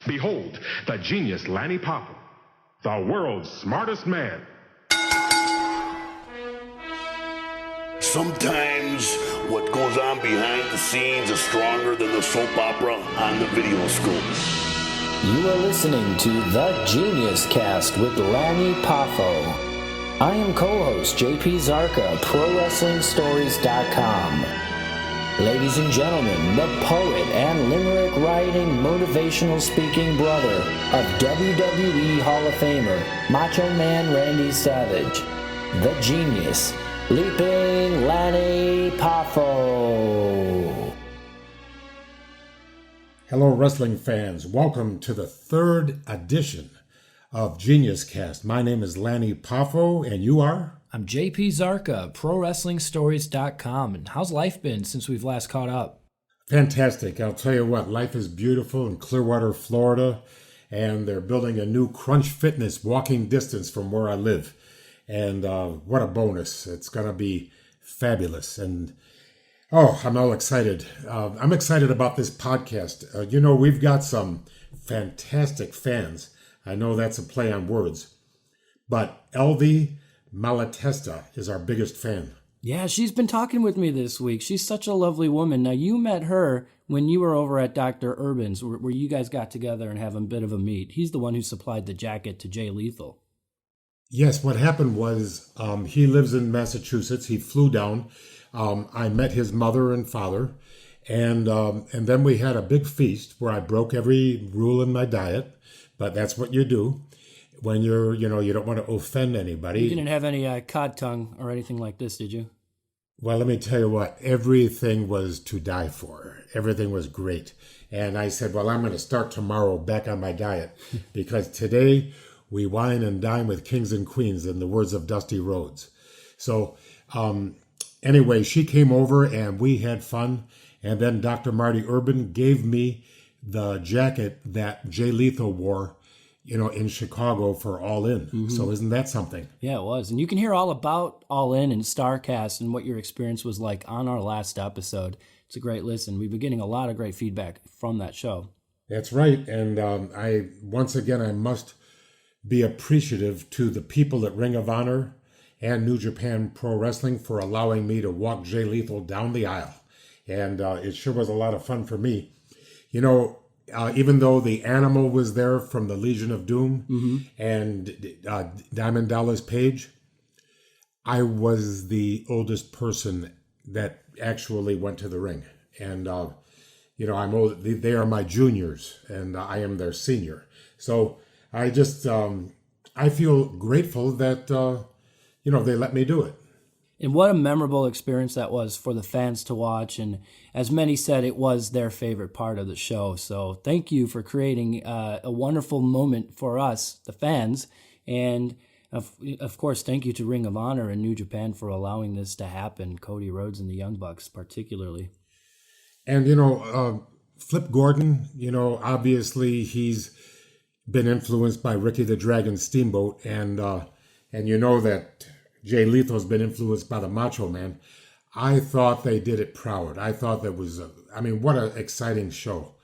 Behold, the genius Lanny Poffo, the world's smartest man. Sometimes what goes on behind the scenes is stronger than the soap opera on the video scope. You are listening to The Genius Cast with Lanny Poffo. I am co-host JP Zarka, ProWrestlingStories.com. Ladies and gentlemen, the poet and limerick writing, motivational speaking brother of WWE Hall of Famer, Macho Man Randy Savage, the genius, Leaping Lanny Poffo. Hello, wrestling fans. Welcome to the third edition of Genius Cast. My name is Lanny Poffo, and you are? I'm JP Zarka, ProWrestlingStories.com. And how's life been since we've last caught up? Fantastic. I'll tell you what, life is beautiful in Clearwater, Florida, and they're building a new Crunch Fitness walking distance from where I live. And what a bonus. It's going to be fabulous. And I'm all excited. I'm excited about this podcast. We've got some fantastic fans. I know that's a play on words. But LV Malatesta is our biggest fan. Yeah, she's been talking with me this week. She's such a lovely woman. Now, you met her when you were over at Dr. Urban's, where you guys got together and have a bit of a meet. He's the one who supplied the jacket to Jay Lethal. Yes, what happened was he lives in Massachusetts. He flew down. I met his mother and father, and then we had a big feast where I broke every rule in my diet, but that's what you do when you don't want to offend anybody. You didn't have any cod tongue or anything like this, did you? Well, let me tell you what, everything was to die for. Everything was great. And I said, well, I'm going to start tomorrow back on my diet because today we wine and dine with kings and queens, in the words of Dusty Rhodes. So anyway, she came over and we had fun. And then Dr. Marty Urban gave me the jacket that Jay Lethal wore, in Chicago for All In. Mm-hmm. So isn't that something? Yeah, it was. And you can hear all about All In and StarCast and what your experience was like on our last episode. It's a great listen. We've been getting a lot of great feedback from that show. That's right. And I must be appreciative to the people at Ring of Honor and New Japan Pro Wrestling for allowing me to walk Jay Lethal down the aisle. And it sure was a lot of fun for me. Even though the Animal was there from the Legion of Doom, mm-hmm. and Diamond Dallas Page, I was the oldest person that actually went to the ring. And, I'm old. They are my juniors, and I am their senior. So I just, I feel grateful that, they let me do it. And what a memorable experience that was for the fans to watch. And as many said, it was their favorite part of the show. So thank you for creating a wonderful moment for us, the fans. And of course, thank you to Ring of Honor and New Japan for allowing this to happen. Cody Rhodes and the Young Bucks particularly. And, Flip Gordon, obviously he's been influenced by Ricky the Dragon Steamboat. And that Jay Lethal's been influenced by the Macho Man. I thought they did it proud. I thought that was, what an exciting show.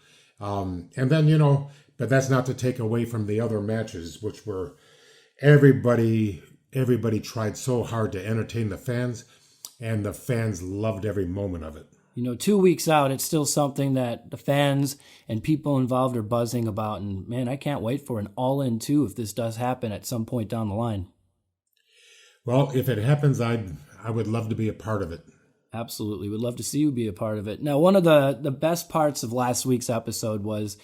And then, but that's not to take away from the other matches, which were everybody tried so hard to entertain the fans, and the fans loved every moment of it. 2 weeks out, it's still something that the fans and people involved are buzzing about. And man, I can't wait for an All In 2 if this does happen at some point down the line. Well, if it happens, I would love to be a part of it. Absolutely. We'd love to see you be a part of it. Now, one of the best parts of last week's episode was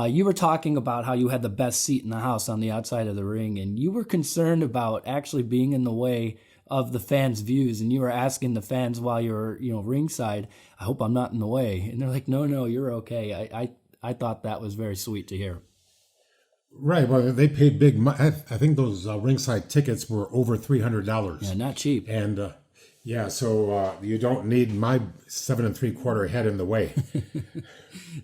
you were talking about how you had the best seat in the house on the outside of the ring, and you were concerned about actually being in the way of the fans' views, and you were asking the fans while you were, ringside, I hope I'm not in the way. And they're like, no, you're okay. I thought that was very sweet to hear. Right. Well, they paid big money. I think those ringside tickets were over $300. Yeah, not cheap. And so you don't need my 7 3/4 head in the way.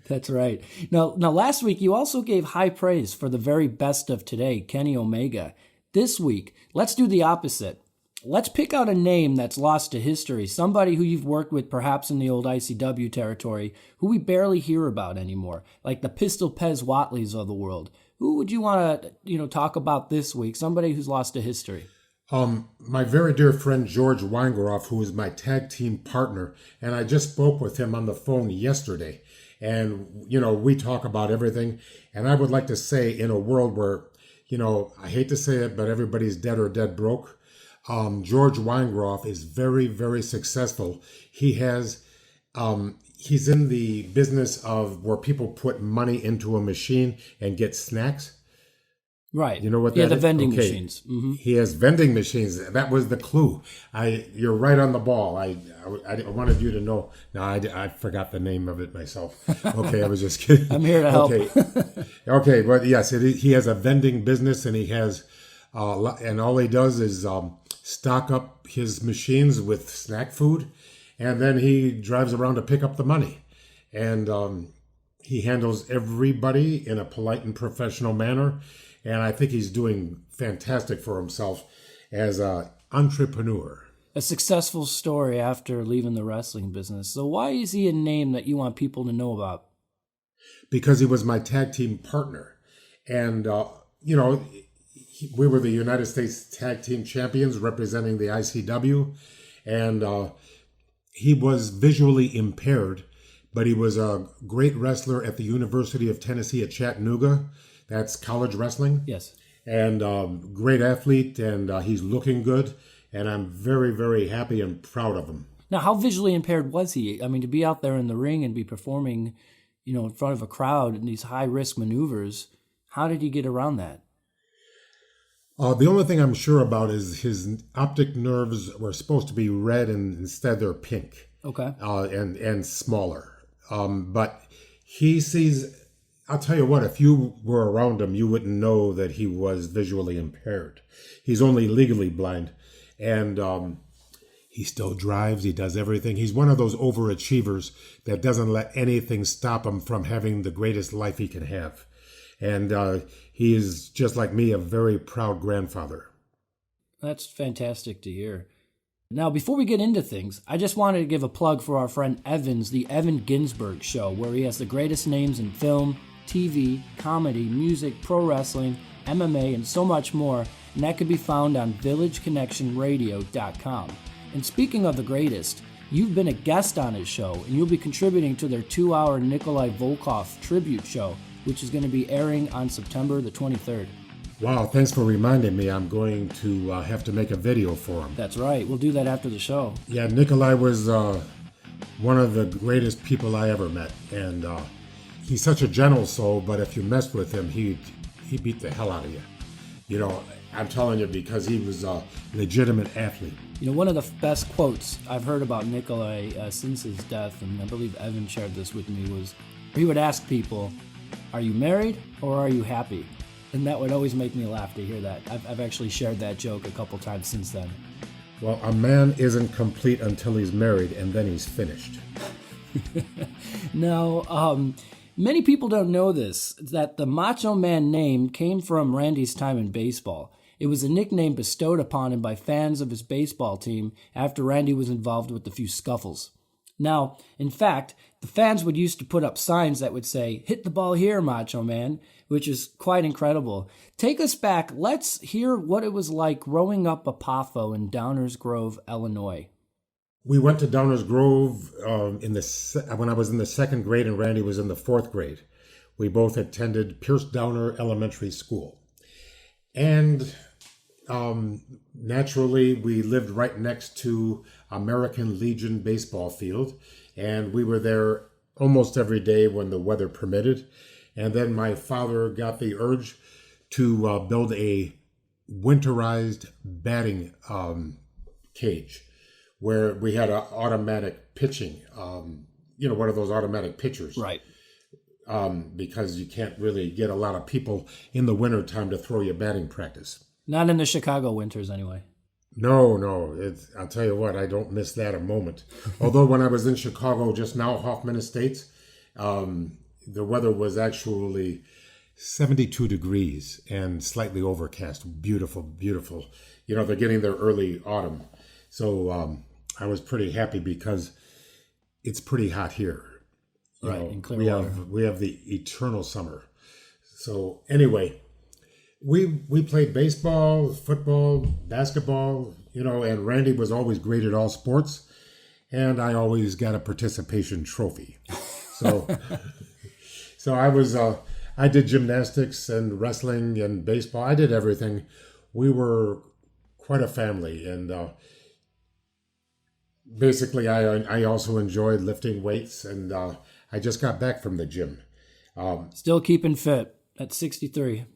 That's right. Now, last week you also gave high praise for the very best of today, Kenny Omega. This week, let's do the opposite. let's pick out a name that's lost to history, somebody who you've worked with perhaps in the old ICW territory, who we barely hear about anymore, like the Pistol Pez Watleys of the world. Who would you want to, talk about this week? Somebody who's lost to history. My very dear friend George Weingroff, who is my tag team partner, and I just spoke with him on the phone yesterday. And, we talk about everything. And I would like to say, in a world where, I hate to say it, but everybody's dead or dead broke, George Weingroff is very, very successful. He has, he's in the business of where people put money into a machine and get snacks. Right. You know what that is? Yeah, the vending machines. Mm-hmm. He has vending machines. That was the clue. You're right on the ball. I wanted you to know. No, I forgot the name of it myself. Okay, I was just kidding. I'm here to help. Okay, but yes, he has a vending business, and he has, and all he does is stock up his machines with snack food, and then he drives around to pick up the money, and he handles everybody in a polite and professional manner. And I think he's doing fantastic for himself as an entrepreneur. A successful story after leaving the wrestling business. So why is he a name that you want people to know about? Because he was my tag team partner. And, we were the United States Tag Team Champions representing the ICW. And he was visually impaired, but he was a great wrestler at the University of Tennessee at Chattanooga. That's college wrestling. Yes. And great athlete, and he's looking good. And I'm very, very happy and proud of him. Now, how visually impaired was he? I mean, to be out there in the ring and be performing, in front of a crowd in these high-risk maneuvers, how did he get around that? The only thing I'm sure about is his optic nerves were supposed to be red, and instead they're pink. Okay. And smaller. But he sees... I'll tell you what, if you were around him, you wouldn't know that he was visually impaired. He's only legally blind. And he still drives. He does everything. He's one of those overachievers that doesn't let anything stop him from having the greatest life he can have. And he is, just like me, a very proud grandfather. That's fantastic to hear. Now, before we get into things, I just wanted to give a plug for our friend Evan's The Evan Ginsberg Show, where he has the greatest names in film, TV, comedy, music, pro wrestling, MMA, and so much more, and that can be found on villageconnectionradio.com. And speaking of the greatest, you've been a guest on his show, and you'll be contributing to their 2-hour Nikolai Volkov tribute show, which is going to be airing on September the 23rd. Wow, thanks for reminding me. I'm going to have to make a video for him. That's right. We'll do that after the show. Yeah, Nikolai was one of the greatest people I ever met, and he's such a gentle soul, but if you messed with him, he beat the hell out of you. I'm telling you, because he was a legitimate athlete. One of the best quotes I've heard about Nikolai since his death, and I believe Evan shared this with me, was he would ask people, "Are you married or are you happy?" And that would always make me laugh to hear that. I've actually shared that joke a couple times since then. Well, a man isn't complete until he's married, and then he's finished. Now, many people don't know this, that the Macho Man name came from Randy's time in baseball. It was a nickname bestowed upon him by fans of his baseball team after Randy was involved with a few scuffles. Now, in fact, the fans would used to put up signs that would say, "Hit the ball here, Macho Man," which is quite incredible. Take us back. Let's hear what it was like growing up a Poffo in Downers Grove, Illinois. We went to Downers Grove when I was in the second grade and Randy was in the fourth grade. We both attended Pierce Downer Elementary School. And naturally, we lived right next to American Legion baseball field. And we were there almost every day when the weather permitted. And then my father got the urge to build a winterized batting cage where we had an automatic pitching, one of those automatic pitchers. Right. Because you can't really get a lot of people in the wintertime to throw your batting practice. Not in the Chicago winters, anyway. No. I'll tell you what, I don't miss that a moment. Although when I was in Chicago just now, Hoffman Estates, the weather was actually 72 degrees and slightly overcast. Beautiful, beautiful. They're getting their early autumn. So I was pretty happy because it's pretty hot here. Right, in Clearwater. We have the eternal summer. So anyway, we played baseball, football, basketball, and Randy was always great at all sports. And I always got a participation trophy. So so I did gymnastics and wrestling and baseball. I did everything. We were quite a family. And basically, I also enjoyed lifting weights. And I just got back from the gym. Still keeping fit at 63.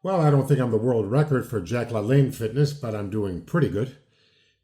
Well, I don't think I'm the world record for Jack LaLanne fitness, but I'm doing pretty good.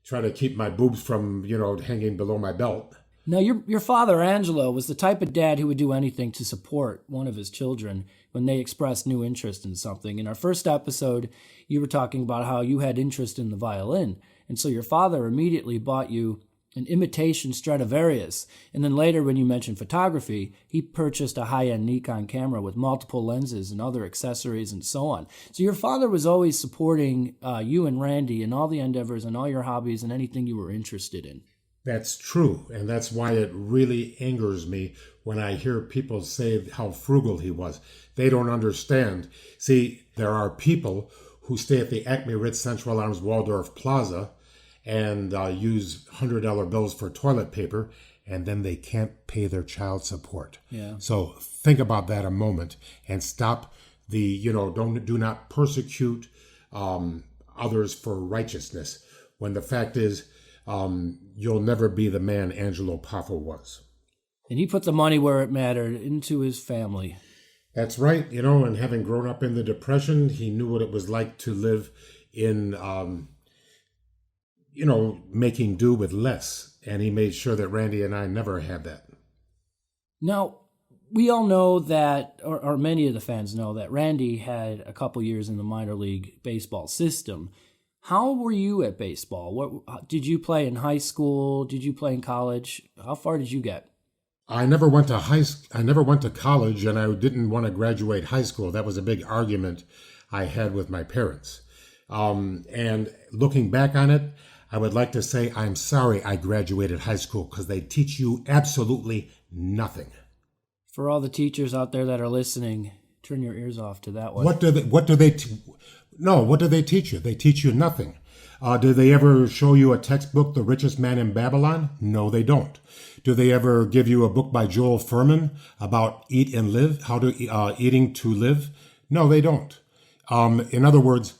Try to keep my boobs from, hanging below my belt. Now, your father, Angelo, was the type of dad who would do anything to support one of his children when they expressed new interest in something. In our first episode, you were talking about how you had interest in the violin. And so your father immediately bought you an imitation Stradivarius. And then later, when you mentioned photography, he purchased a high-end Nikon camera with multiple lenses and other accessories and so on. So your father was always supporting you and Randy in all the endeavors and all your hobbies and anything you were interested in. That's true. And that's why it really angers me when I hear people say how frugal he was. They don't understand. See, there are people who stay at the Acme Ritz Central Arms Waldorf Plaza and use $100 bills for toilet paper, and then they can't pay their child support. Yeah. So think about that a moment and stop the, do not persecute others for righteousness, when the fact is you'll never be the man Angelo Poffo was. And he put the money where it mattered, into his family. That's right. And having grown up in the Depression, he knew what it was like to live in making do with less. And he made sure that Randy and I never had that. Now, we all know that, or many of the fans know, that Randy had a couple years in the minor league baseball system. How were you at baseball? What did you play in high school? Did you play in college? How far did you get? I never went to college, and I didn't want to graduate high school. That was a big argument I had with my parents. And looking back on it, I would like to say I'm sorry I graduated high school, because they teach you absolutely nothing. For all the teachers out there that are listening, turn your ears off to that one. What do they teach you? They teach you nothing. Do they ever show you a textbook, The Richest Man in Babylon? No, they don't. Do they ever give you a book by Joel Furman about eat and live, eating to live? No, they don't. In other words,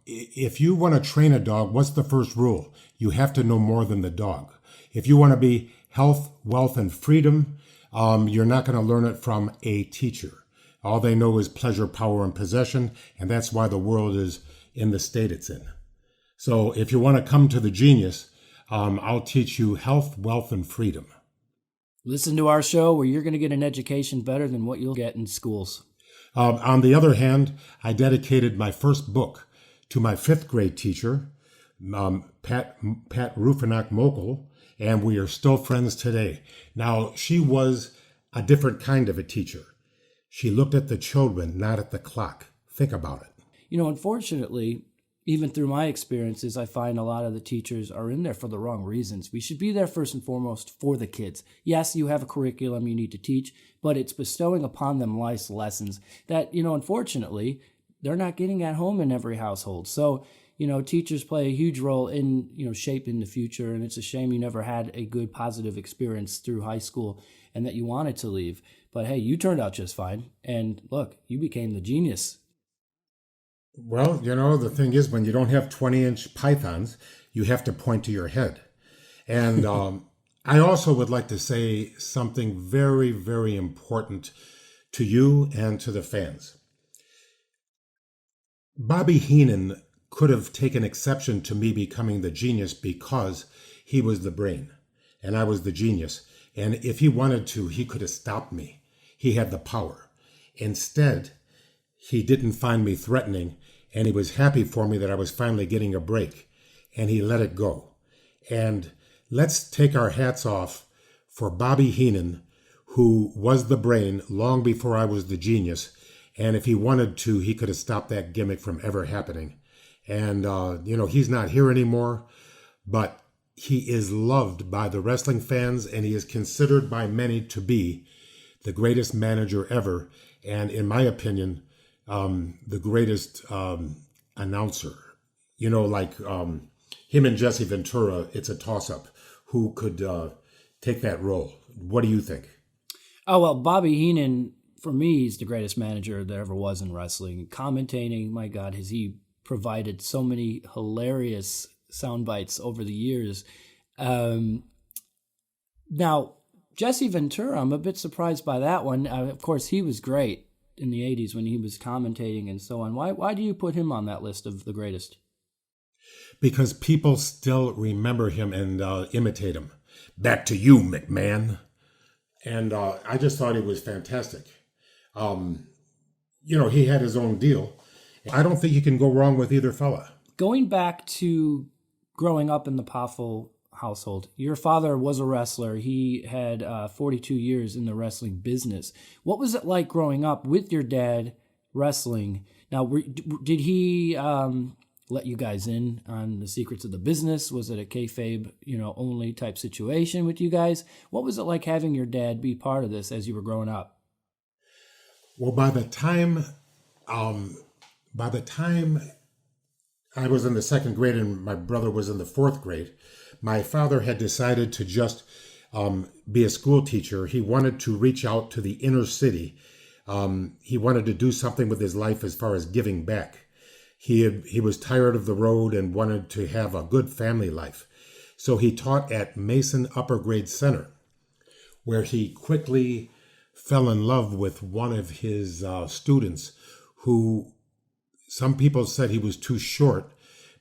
if you want to train a dog, what's the first rule? You have to know more than the dog. If you want to be health, wealth, and freedom, you're not going to learn it from a teacher. All they know is pleasure, power, and possession, and that's why the world is in the state it's in. So if you want to come to the genius, I'll teach you health, wealth, and freedom. Listen to our show where you're going to get an education better than what you'll get in schools. On the other hand, I dedicated my first book to my fifth grade teacher, Pat Rufinock Mokel, and we are still friends today. Now, she was a different kind of a teacher. She looked at the children, not at the clock. Think about it. Unfortunately, even through my experiences, I find a lot of the teachers are in there for the wrong reasons. We should be there first and foremost for the kids. Yes, you have a curriculum you need to teach, but it's bestowing upon them life's lessons that, unfortunately, they're not getting at home in every household. So, teachers play a huge role in, shaping the future. And it's a shame you never had a good, positive experience through high school and that you wanted to leave. But hey, you turned out just fine. And look, you became the genius. Well, the thing is, when you don't have 20-inch pythons, you have to point to your head. And I also would like to say something very, very important to you and to the fans. Bobby Heenan could have taken exception to me becoming the genius because he was the brain and I was the genius. And if he wanted to, he could have stopped me. He had the power. Instead, he didn't find me threatening, and he was happy for me that I was finally getting a break, and he let it go. And let's take our hats off for Bobby Heenan, who was the brain long before I was the genius. And if he wanted to, he could have stopped that gimmick from ever happening. And, he's not here anymore, but he is loved by the wrestling fans, and he is considered by many to be the greatest manager ever. And in my opinion, the greatest announcer. Him and Jesse Ventura, it's a toss-up. Who could take that role? What do you think? Oh, well, Bobby Heenan, for me, he's the greatest manager there ever was in wrestling. Commentating, my God, has he provided so many hilarious sound bites over the years. Now, Jesse Ventura, I'm a bit surprised by that one. Of course, he was great in the 80s when he was commentating and so on. Why do you put him on that list of the greatest? Because people still remember him and imitate him. Back to you, McMahon. And I just thought he was fantastic. He had his own deal. I don't think you can go wrong with either fella. Going back to growing up in the Poffo household, your father was a wrestler. He had 42 years in the wrestling business. What was it like growing up with your dad wrestling? Now, did he let you guys in on the secrets of the business? Was it a kayfabe, only type situation with you guys? What was it like having your dad be part of this as you were growing up? Well, by the time I was in the second grade and my brother was in the fourth grade, my father had decided to just be a school teacher. He wanted to reach out to the inner city. He wanted to do something with his life as far as giving back. He was tired of the road and wanted to have a good family life. So he taught at Mason Upper Grade Center, where he quickly fell in love with one of his students who some people said he was too short,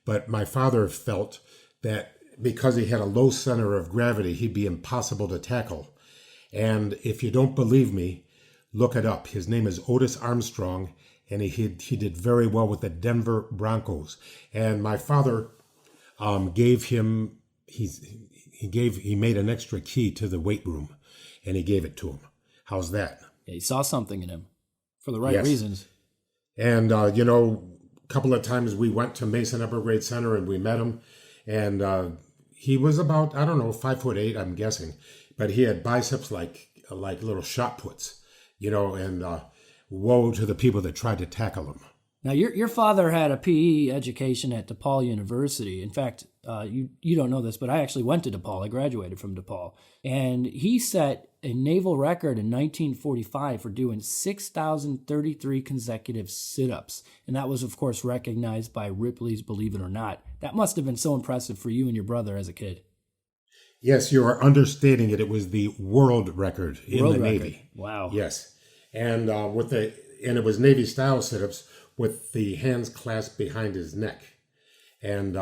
but my father felt that because he had a low center of gravity, he'd be impossible to tackle. And if you don't believe me, look it up. His name is Otis Armstrong, and he did very well with the Denver Broncos. And my father gave him, he made an extra key to the weight room, and he gave it to him. How's that? Yeah, he saw something in him for the right reasons. And, a couple of times we went to Mason Upper Grade Center and we met him. And he was about, 5'8", I'm guessing. But he had biceps like little shot puts, and woe to the people that tried to tackle him. Now, your father had a PE education at DePaul University. In fact, you don't know this, but I actually went to DePaul. I graduated from DePaul. And he set a naval record in 1945 for doing 6,033 consecutive sit-ups. And that was, of course, recognized by Ripley's Believe It or Not. That must have been so impressive for you and your brother as a kid. Yes, you are understating it. It was the world record in the Navy. Wow. Yes. And it was Navy-style sit-ups with the hands clasped behind his neck. And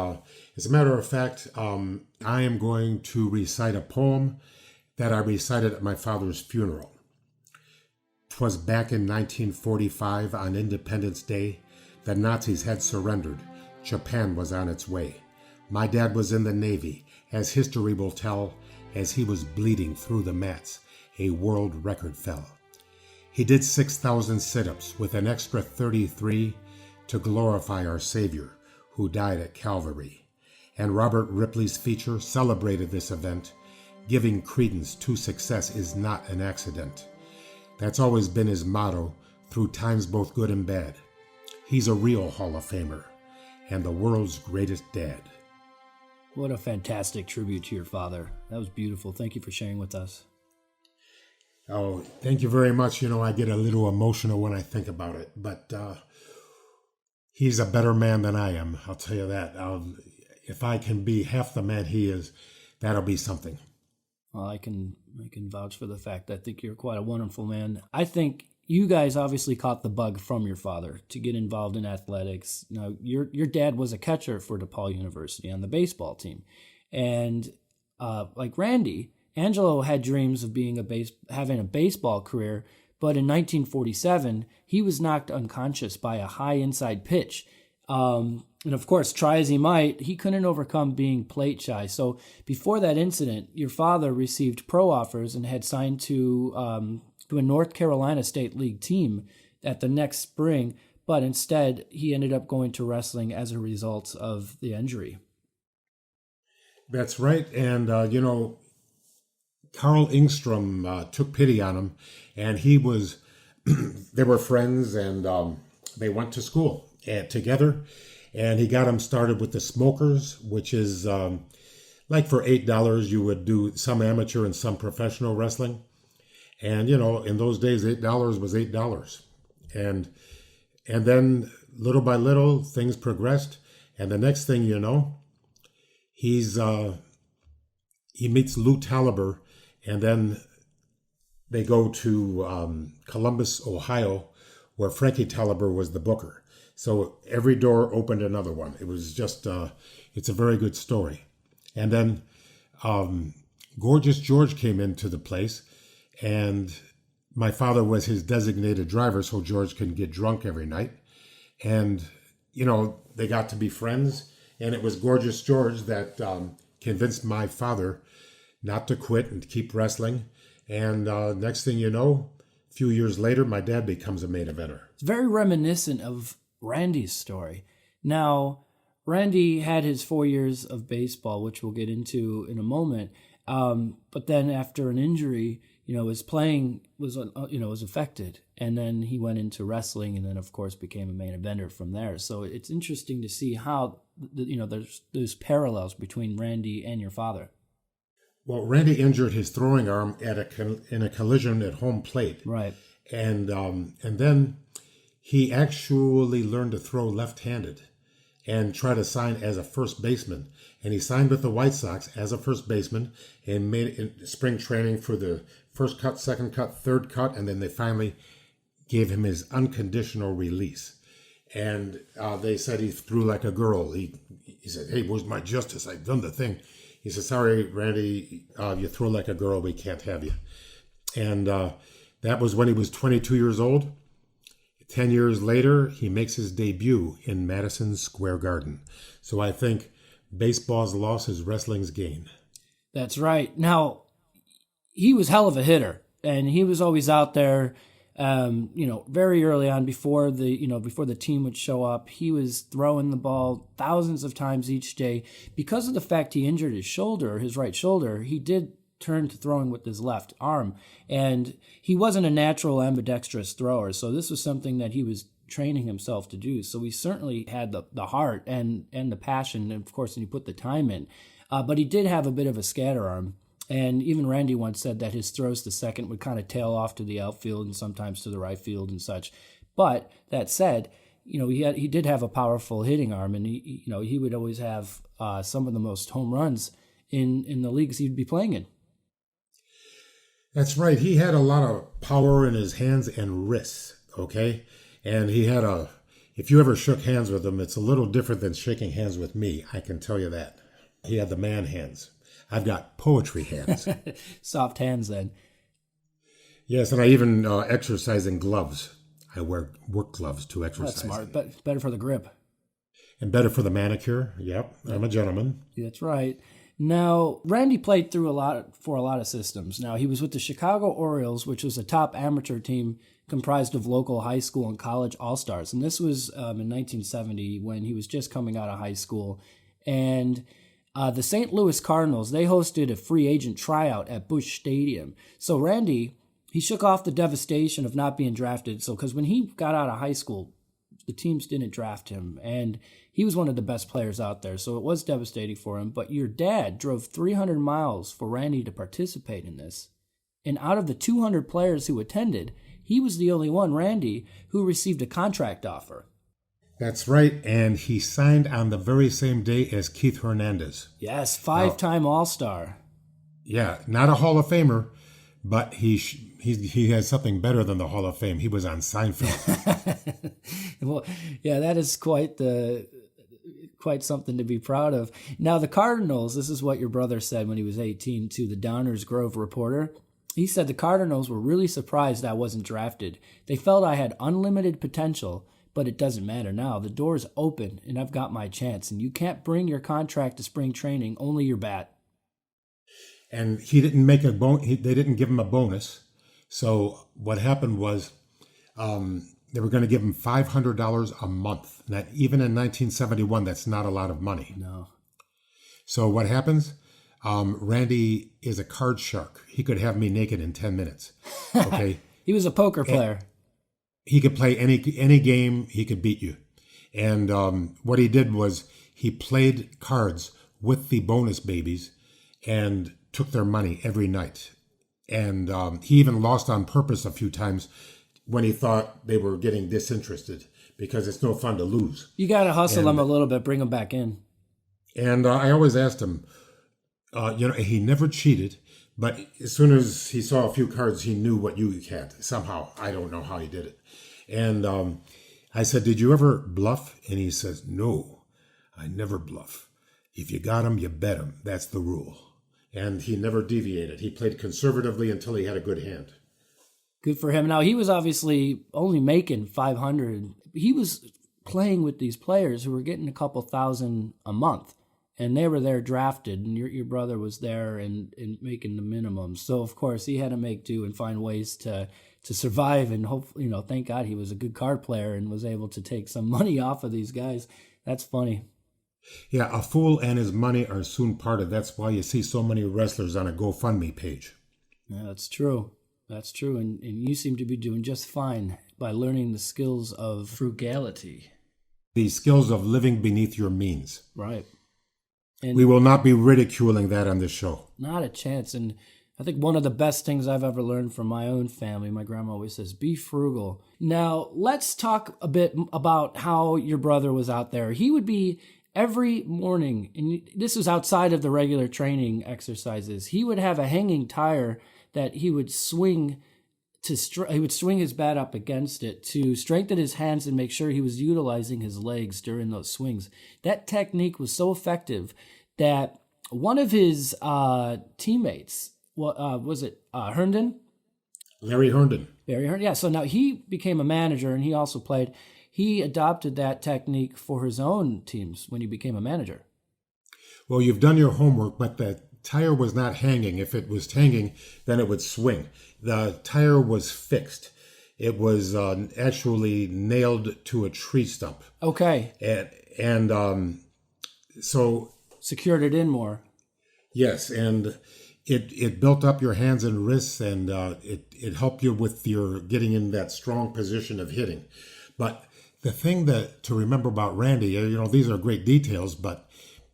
as a matter of fact, I am going to recite a poem that I recited at my father's funeral. 'Twas back in 1945 on Independence Day. The Nazis had surrendered. Japan was on its way. My dad was in the Navy, as history will tell. As he was bleeding through the mats, a world record fell. He did 6,000 sit-ups with an extra 33 to glorify our Savior who died at Calvary. And Robert Ripley's feature celebrated this event. Giving credence to success is not an accident. That's always been his motto through times both good and bad. He's a real Hall of Famer and the world's greatest dad. What a fantastic tribute to your father. That was beautiful. Thank you for sharing with us. Oh, thank you very much. I get a little emotional when I think about it, but he's a better man than I am. I'll tell you that. If I can be half the man he is, that'll be something. Well, I can vouch for the fact that I think you're quite a wonderful man. I think you guys obviously caught the bug from your father to get involved in athletics. Now, your dad was a catcher for DePaul University on the baseball team. And like Randy, Angelo had dreams of being having a baseball career, but in 1947, he was knocked unconscious by a high inside pitch. And of course, try as he might, he couldn't overcome being plate shy. So before that incident, your father received pro offers and had signed to a North Carolina State League team at the next spring, but instead he ended up going to wrestling as a result of the injury. That's right. And, Carl Ingstrom took pity on him, and they were friends, and they went to school together. And he got him started with the Smokers, which is like for $8, you would do some amateur and some professional wrestling. And, in those days, $8 was $8. And then little by little, things progressed. And the next thing you know, he meets Lou Taliber, and then they go to Columbus, Ohio, where Frankie Taliber was the booker. So every door opened another one. It was just, it's a very good story. And then Gorgeous George came into the place, and my father was his designated driver, so George could get drunk every night. And, they got to be friends, and it was Gorgeous George that convinced my father not to quit and to keep wrestling. And next thing you know, a few years later, my dad becomes a main eventer. It's very reminiscent of Randy's story. Now, Randy had his 4 years of baseball, which we'll get into in a moment. But then after an injury, his playing was affected. And then he went into wrestling, and then, of course, became a main eventer from there. So it's interesting to see how, there's parallels between Randy and your father. Well, Randy injured his throwing arm in a collision at home plate. Right. And then he actually learned to throw left-handed and try to sign as a first baseman. And he signed with the White Sox as a first baseman and made it in spring training for the first cut, second cut, third cut, and then they finally gave him his unconditional release. And they said he threw like a girl. He said, "Hey, where's my justice? I've done the thing." He said, "Sorry, Randy, you throw like a girl. We can't have you." And that was when he was 22 years old. 10 years later, he makes his debut in Madison Square Garden. So I think baseball's loss is wrestling's gain. That's right. Now, he was hell of a hitter, and he was always out there, very early on before the team would show up. He was throwing the ball thousands of times each day. Because of the fact he injured his right shoulder, he did turn to throwing with his left arm, and he wasn't a natural ambidextrous thrower, so this was something that he was training himself to do. So he certainly had the heart and the passion, and of course, and he put the time in, but he did have a bit of a scatter arm. And even Randy once said that his throws to second would kind of tail off to the outfield and sometimes to the right field and such. But that said, he did have a powerful hitting arm, and he would always have some of the most home runs in the leagues he'd be playing in. That's right. He had a lot of power in his hands and wrists, okay? And he had if you ever shook hands with him, it's a little different than shaking hands with me, I can tell you that. He had the man hands. I've got poetry hands. Soft hands, then. Yes, and I even exercise in gloves. I wear work gloves to exercise. That's smart, but better for the grip. And better for the manicure. Yep, I'm a gentleman. That's right. Now, Randy played for a lot of systems. Now, he was with the Chicago Orioles, which was a top amateur team comprised of local high school and college all-stars. And this was in 1970 when he was just coming out of high school. And the St. Louis Cardinals, they hosted a free agent tryout at Busch Stadium. So Randy, he shook off the devastation of not being drafted. So, because when he got out of high school, the teams didn't draft him, and he was one of the best players out there, so it was devastating for him. But your dad drove 300 miles for Randy to participate in this. And out of the 200 players who attended, he was the only one, Randy, who received a contract offer. That's right, and he signed on the very same day as Keith Hernandez. Yes, five-time All-Star. Yeah, not a Hall of Famer, but he has something better than the Hall of Fame. He was on Seinfeld. Well, yeah, that is quite something to be proud of. Now, the Cardinals, this is what your brother said when he was 18 to the Downers Grove Reporter. He said the Cardinals were really surprised I wasn't drafted. They felt I had unlimited potential, but it doesn't matter now. The door's open, and I've got my chance. And you can't bring your contract to spring training, only your bat. And he didn't make they didn't give him a bonus. So what happened was they were going to give him $500 a month. Now, even in 1971, that's not a lot of money. No. So what happens? Randy is a card shark. He could have me naked in 10 minutes. Okay. He was a poker player. He could play any game. He could beat you. And what he did was he played cards with the bonus babies and took their money every night. And he even lost on purpose a few times when he thought they were getting disinterested, because it's no fun to lose. You got to hustle them a little bit, bring them back in. And I always asked him, he never cheated, but as soon as he saw a few cards, he knew what you had. Somehow, I don't know how he did it. And I said, did you ever bluff? And he says, no, I never bluff. If you got him, you bet him. That's the rule. And he never deviated. He played conservatively until he had a good hand. Good for him. Now, he was obviously only making $500. He was playing with these players who were getting a couple thousand a month, and they were there drafted, and your brother was there and making the minimum. So, of course, he had to make do and find ways to survive, and hopefully, thank God he was a good card player and was able to take some money off of these guys. That's funny. Yeah, a fool and his money are soon parted. That's why you see so many wrestlers on a GoFundMe page. Yeah, that's true. That's true. And you seem to be doing just fine by learning the skills of frugality. The skills of living beneath your means. Right. And we will not be ridiculing that on this show. Not a chance. And I think one of the best things I've ever learned from my own family, my grandma always says, be frugal. Now, let's talk a bit about how your brother was out there. He would be every morning, and this was outside of the regular training exercises, he would have a hanging tire that he would swing he would swing his bat up against it to strengthen his hands and make sure he was utilizing his legs during those swings. That technique was so effective that one of his teammates, was it Herndon? Larry Herndon. Larry Herndon, yeah. So now he became a manager, and he also played. He adopted that technique for his own teams when he became a manager. Well, you've done your homework, but the tire was not hanging. If it was hanging, then it would swing. The tire was fixed. It was actually nailed to a tree stump. Okay. And so... secured it in more. Yes, and it built up your hands and wrists, and it helped you with your getting in that strong position of hitting. But the thing to remember about Randy, these are great details, but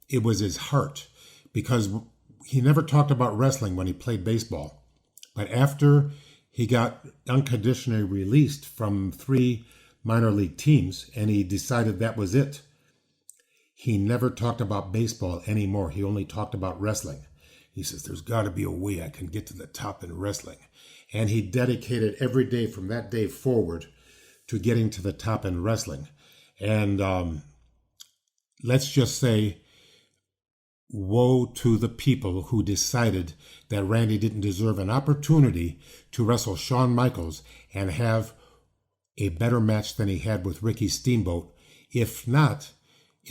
it was his heart, because he never talked about wrestling when he played baseball. But after he got unconditionally released from 3 minor league teams and he decided that was it, he never talked about baseball anymore. He only talked about wrestling. He says, there's got to be a way I can get to the top in wrestling. And he dedicated every day from that day forward to getting to the top in wrestling. And let's just say, woe to the people who decided that Randy didn't deserve an opportunity to wrestle Shawn Michaels and have a better match than he had with Ricky Steamboat. If not,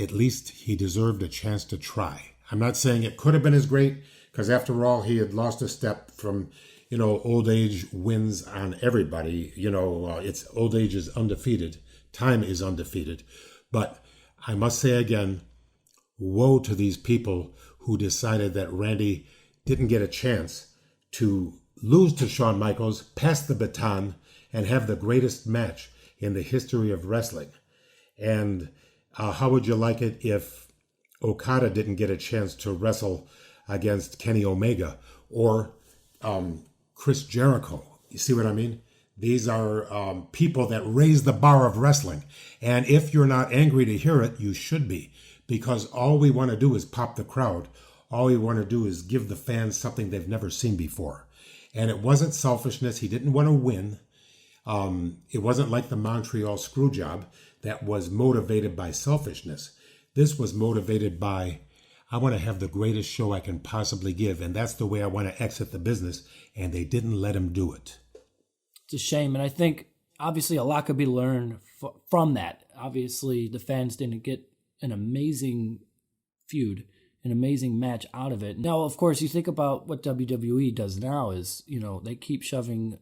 at least he deserved a chance to try. I'm not saying it could have been as great, because after all, he had lost a step from, old age wins on everybody. It's old age is undefeated. Time is undefeated. But I must say again, woe to these people who decided that Randy didn't get a chance to lose to Shawn Michaels, pass the baton, and have the greatest match in the history of wrestling. And how would you like it if Okada didn't get a chance to wrestle against Kenny Omega or Chris Jericho? You see what I mean? These are people that raise the bar of wrestling. And if you're not angry to hear it, you should be. Because all we want to do is pop the crowd. All we want to do is give the fans something they've never seen before. And it wasn't selfishness. He didn't want to win. It wasn't like the Montreal Screwjob that was motivated by selfishness. This was motivated by, I want to have the greatest show I can possibly give, and that's the way I want to exit the business, and they didn't let him do it. It's a shame, and I think obviously a lot could be learned from that. Obviously, the fans didn't get an amazing feud, an amazing match out of it. Now, of course, you think about what WWE does now is, they keep shoving,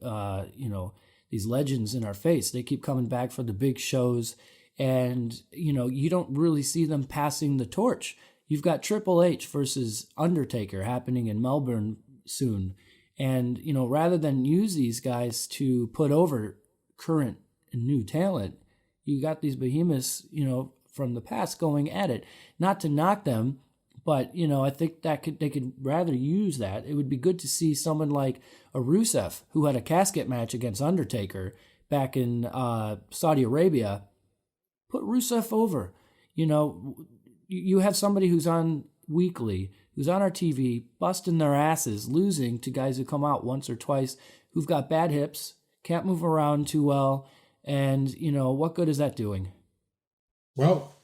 these legends in our face. They keep coming back for the big shows, and, you don't really see them passing the torch. You've got Triple H versus Undertaker happening in Melbourne soon. And, rather than use these guys to put over current and new talent, you got these behemoths, from the past going at it. Not to knock them, but, I think they could rather use that. It would be good to see someone like a Rusev, who had a casket match against Undertaker back in Saudi Arabia. Put Rusev over. You have somebody who's on weekly, who's on our TV, busting their asses, losing to guys who come out once or twice, who've got bad hips, can't move around too well, and, what good is that doing? Well,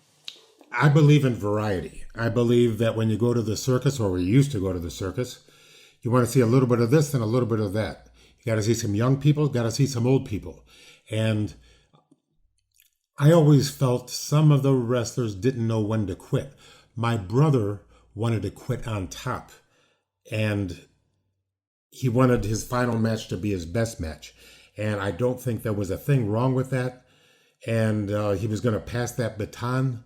I believe in variety. I believe that when you go to the circus, or we used to go to the circus, you want to see a little bit of this and a little bit of that. You got to see some young people, got to see some old people. And I always felt some of the wrestlers didn't know when to quit. My brother wanted to quit on top, and he wanted his final match to be his best match. And I don't think there was a thing wrong with that. And he was going to pass that baton.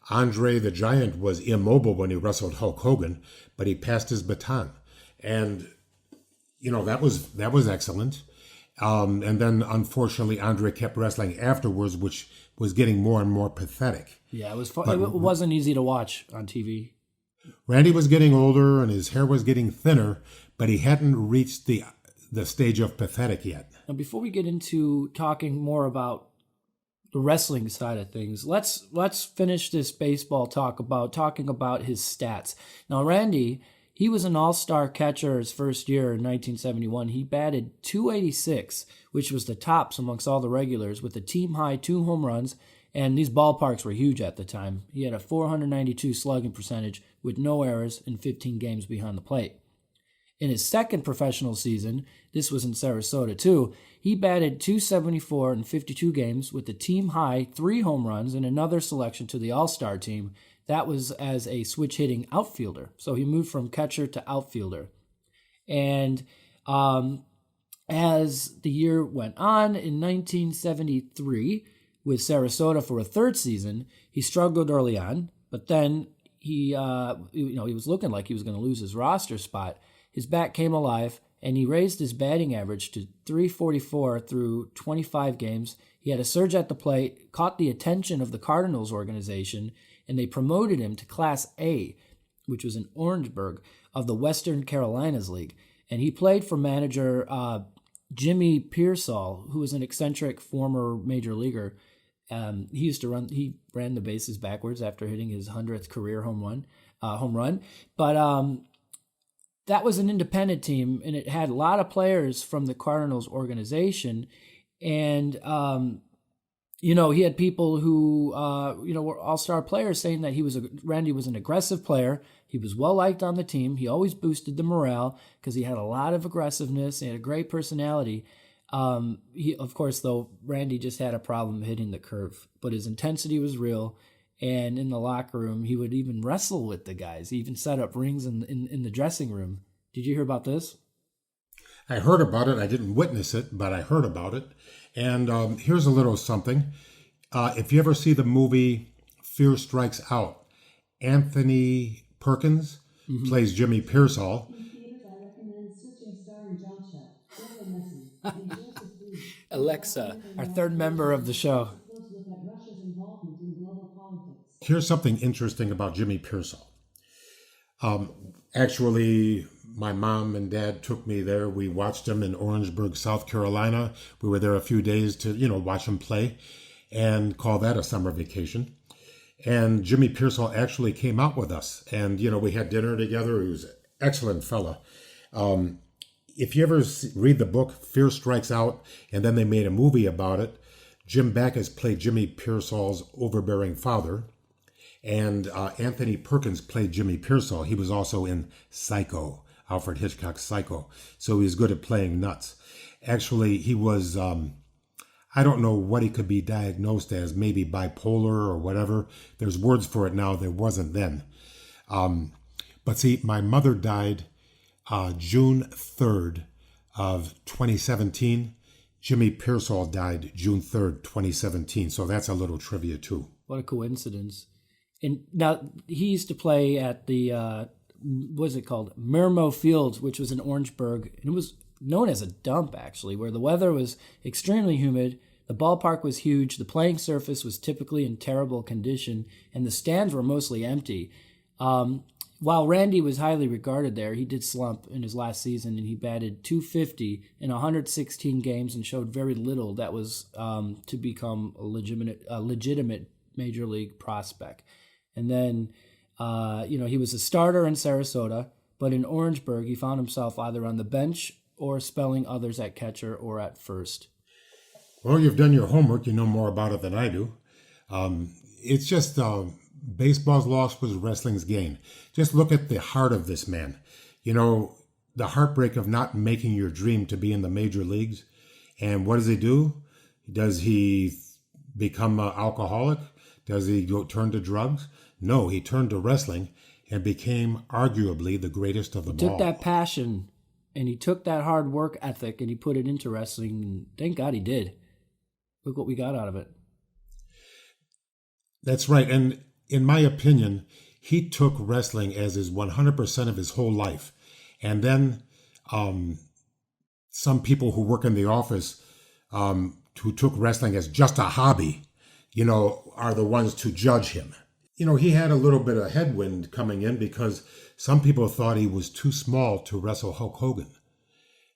Andre the Giant was immobile when he wrestled Hulk Hogan, but he passed his baton. And, that was excellent. And then, unfortunately, Andre kept wrestling afterwards, which was getting more and more pathetic. Yeah, it was fun. It wasn't easy to watch on TV. Randy was getting older and his hair was getting thinner, but he hadn't reached the stage of pathetic yet. Now, before we get into talking more about the wrestling side of things, let's finish this baseball talk talking about his stats. Now, Randy, he was an all-star catcher his first year in 1971. He batted .286, which was the tops amongst all the regulars, with a team-high 2 home runs, and these ballparks were huge at the time. He had a .492 slugging percentage with no errors in 15 games behind the plate. In his second professional season, this was in Sarasota too, he batted .274 in 52 games with a team-high 3 home runs and another selection to the All-Star team. That was as a switch-hitting outfielder. So he moved from catcher to outfielder. And as the year went on, in 1973, with Sarasota for a third season, he struggled early on, but then he was looking like he was going to lose his roster spot. His bat came alive, and he raised his batting average to .344 through 25 games. He had a surge at the plate, caught the attention of the Cardinals organization, and they promoted him to Class A, which was in Orangeburg, of the Western Carolinas League. And he played for manager Jimmy Pearsall, who was an eccentric former major leaguer. He ran the bases backwards after hitting his 100th career home run. But that was an independent team, and it had a lot of players from the Cardinals organization. And, he had people who, were all-star players saying that Randy was an aggressive player. He was well-liked on the team. He always boosted the morale because he had a lot of aggressiveness. He had a great personality. Of course, though, Randy just had a problem hitting the curve, but his intensity was real. And in the locker room, he would even wrestle with the guys. He even set up rings in the dressing room. Did you hear about this? I heard about it. I didn't witness it, but I heard about it. And here's a little something. If you ever see the movie Fear Strikes Out, Anthony Perkins plays Jimmy Pearsall. Alexa, our third member of the show. Here's something interesting about Jimmy Pearsall. Actually, my mom and dad took me there. We watched him in Orangeburg, South Carolina. We were there a few days to, watch him play and call that a summer vacation. And Jimmy Pearsall actually came out with us. And, we had dinner together. He was an excellent fella. If you ever read the book Fear Strikes Out, and then they made a movie about it, Jim Backus played Jimmy Pearsall's overbearing father. And Anthony Perkins played Jimmy Pearsall. He was also in Psycho, Alfred Hitchcock's Psycho. So he was good at playing nuts. Actually, he was, I don't know what he could be diagnosed as, maybe bipolar or whatever. There's words for it now, there wasn't then. But see, my mother died June 3rd of 2017. Jimmy Pearsall died June 3rd, 2017. So that's a little trivia too. What a coincidence. And now he used to play at the, what is it called? Mermo Fields, which was in Orangeburg. And it was known as a dump, actually, where the weather was extremely humid. The ballpark was huge. The playing surface was typically in terrible condition. And the stands were mostly empty. While Randy was highly regarded there, he did slump in his last season, and he batted .250 in 116 games and showed very little that was to become a legitimate major league prospect. And then, he was a starter in Sarasota, but in Orangeburg, he found himself either on the bench or spelling others at catcher or at first. Well, you've done your homework. You know more about it than I do. It's just baseball's loss was wrestling's gain. Just look at the heart of this man. You know, the heartbreak of not making your dream to be in the major leagues. And what does he do? Does he become an alcoholic? Does he go turn to drugs? No, he turned to wrestling and became arguably the greatest of them all. He took that passion and he took that hard work ethic and he put it into wrestling. And thank God he did. Look what we got out of it. That's right. And in my opinion, he took wrestling as his 100% of his whole life. And then some people who work in the office who took wrestling as just a hobby, are the ones to judge him. He had a little bit of headwind coming in because some people thought he was too small to wrestle Hulk Hogan.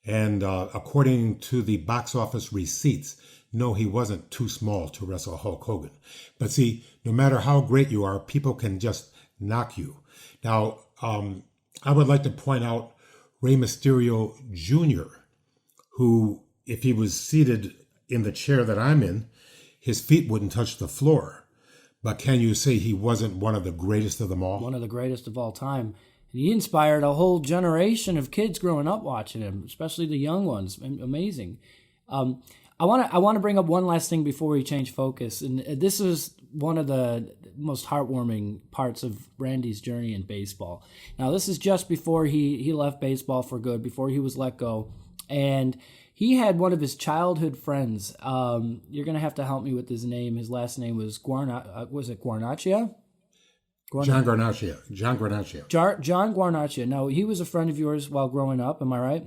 And according to the box office receipts, no, he wasn't too small to wrestle Hulk Hogan. But see, no matter how great you are, people can just knock you. Now, I would like to point out Rey Mysterio Jr., who, if he was seated in the chair that I'm in, his feet wouldn't touch the floor. But can you say he wasn't one of the greatest of them all? One of the greatest of all time. And he inspired a whole generation of kids growing up watching him, especially the young ones. Amazing. I want to bring up one last thing before we change focus, and this is one of the most heartwarming parts of Randy's journey in baseball. Now, this is just before he left baseball for good, before he was let go, and he had one of his childhood friends. You're going to have to help me with his name. His last name was Guarnaccia? John Guarnaccia. John Guarnaccia. Now, he was a friend of yours while growing up, am I right?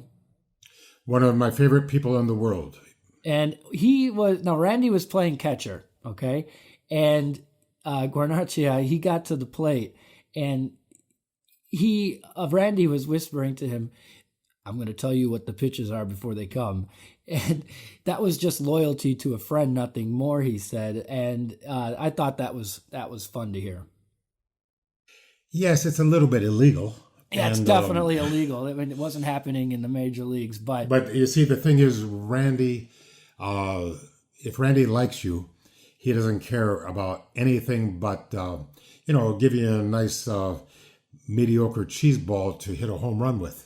One of my favorite people in the world. And Randy was playing catcher, okay? And Guarnaccia, he got to the plate, and Randy was whispering to him, I'm going to tell you what the pitches are before they come. And that was just loyalty to a friend, nothing more, he said. And I thought that was fun to hear. Yes, it's a little bit illegal. Yeah, it's definitely illegal. I mean, it wasn't happening in the major leagues, but you see, the thing is, Randy, if Randy likes you, he doesn't care about anything but give you a nice mediocre cheese ball to hit a home run with.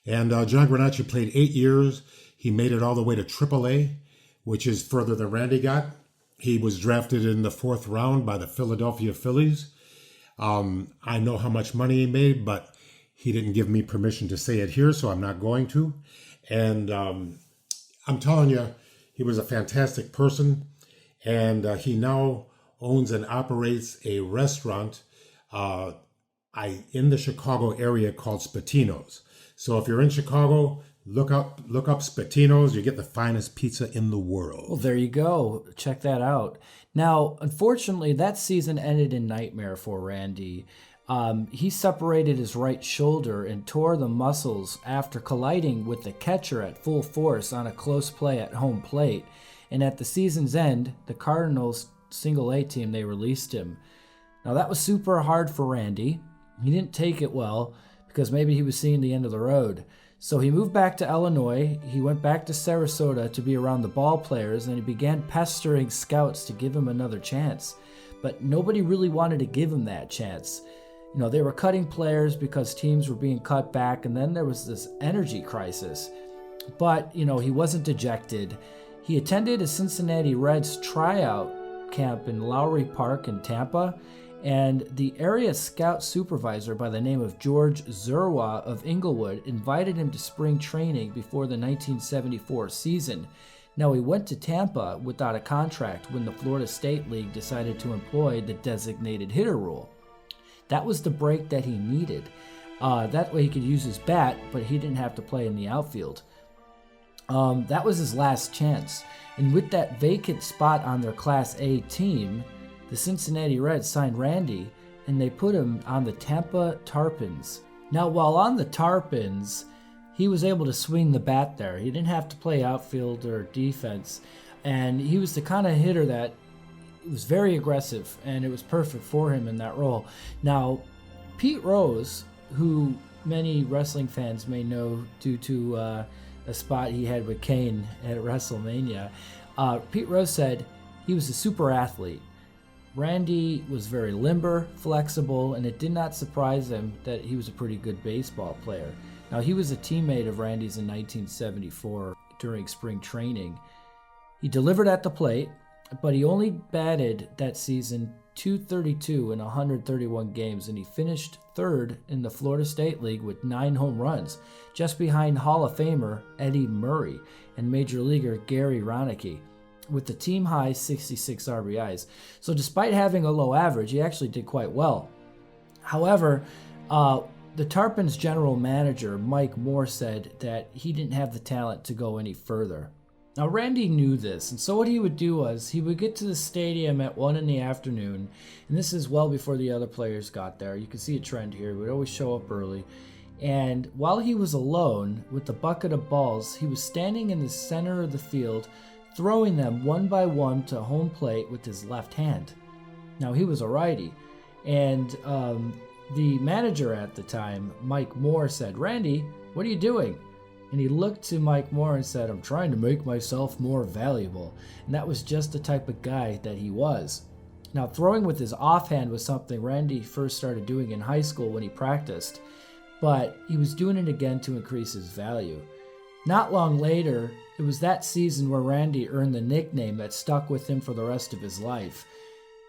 And John Guarnaccia played 8 years. He made it all the way to AAA, which is further than Randy got. He was drafted in the 4th round by the Philadelphia Phillies. I know how much money he made, but he didn't give me permission to say it here, so I'm not going to. And I'm telling you, he was a fantastic person, and he now owns and operates a restaurant in the Chicago area called Spatino's. So if you're in Chicago, look up Spatino's. You get the finest pizza in the world. Well, there you go. Check that out. Now, unfortunately, that season ended in nightmare for Randy. He separated his right shoulder and tore the muscles after colliding with the catcher at full force on a close play at home plate. And at the season's end, the Cardinals single-A team, they released him. Now, that was super hard for Randy. He didn't take it well because maybe he was seeing the end of the road. So he moved back to Illinois. He went back to Sarasota to be around the ball players, and he began pestering scouts to give him another chance. But nobody really wanted to give him that chance. They were cutting players because teams were being cut back, and then there was this energy crisis. But, he wasn't dejected. He attended a Cincinnati Reds tryout camp in Lowry Park in Tampa, and the area scout supervisor by the name of George Zerwa of Inglewood invited him to spring training before the 1974 season. Now, he went to Tampa without a contract when the Florida State League decided to employ the designated hitter rule. That was the break that he needed. That way he could use his bat, but he didn't have to play in the outfield. That was his last chance. And with that vacant spot on their Class A team, the Cincinnati Reds signed Randy, and they put him on the Tampa Tarpons. Now, while on the Tarpons, he was able to swing the bat there. He didn't have to play outfield or defense, and he was the kind of hitter that was very aggressive, and it was perfect for him in that role. Now, Pete Rose, who many wrestling fans may know due to a spot he had with Kane at WrestleMania, Pete Rose said he was a super athlete. Randy was very limber, flexible, and it did not surprise him that he was a pretty good baseball player. Now, he was a teammate of Randy's in 1974 during spring training. He delivered at the plate, but he only batted that season .232 in 131 games, and he finished third in the Florida State League with 9 home runs, just behind Hall of Famer Eddie Murray and Major Leaguer Gary Ronicke, with the team-high 66 RBIs. So despite having a low average, he actually did quite well. However, the Tarpons general manager, Mike Moore, said that he didn't have the talent to go any further. Now, Randy knew this, and so what he would do was he would get to the stadium at 1 in the afternoon, and this is well before the other players got there. You can see a trend here. He would always show up early. And while he was alone with the bucket of balls, he was standing in the center of the field, throwing them one by one to home plate with his left hand. Now, he was a righty, and the manager at the time, Mike Moore, said, "Randy, what are you doing?" And he looked to Mike Moore and said, "I'm trying to make myself more valuable." And that was just the type of guy that he was. Now, throwing with his offhand was something Randy first started doing in high school when he practiced, but he was doing it again to increase his value. Not long later, it was that season where Randy earned the nickname that stuck with him for the rest of his life.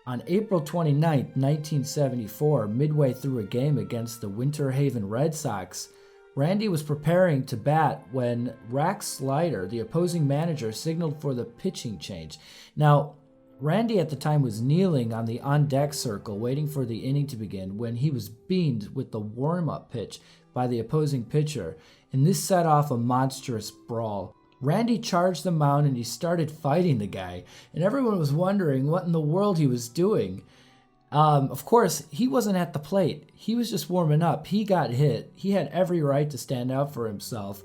On April 29, 1974, midway through a game against the Winter Haven Red Sox, Randy was preparing to bat when Rax Slider, the opposing manager, signaled for the pitching change. Now, Randy at the time was kneeling on the on-deck circle waiting for the inning to begin when he was beamed with the warm-up pitch by the opposing pitcher, and this set off a monstrous brawl. Randy charged the mound and he started fighting the guy, and everyone was wondering what in the world he was doing. Of course, he wasn't at the plate. He was just warming up. He got hit. He had every right to stand out for himself.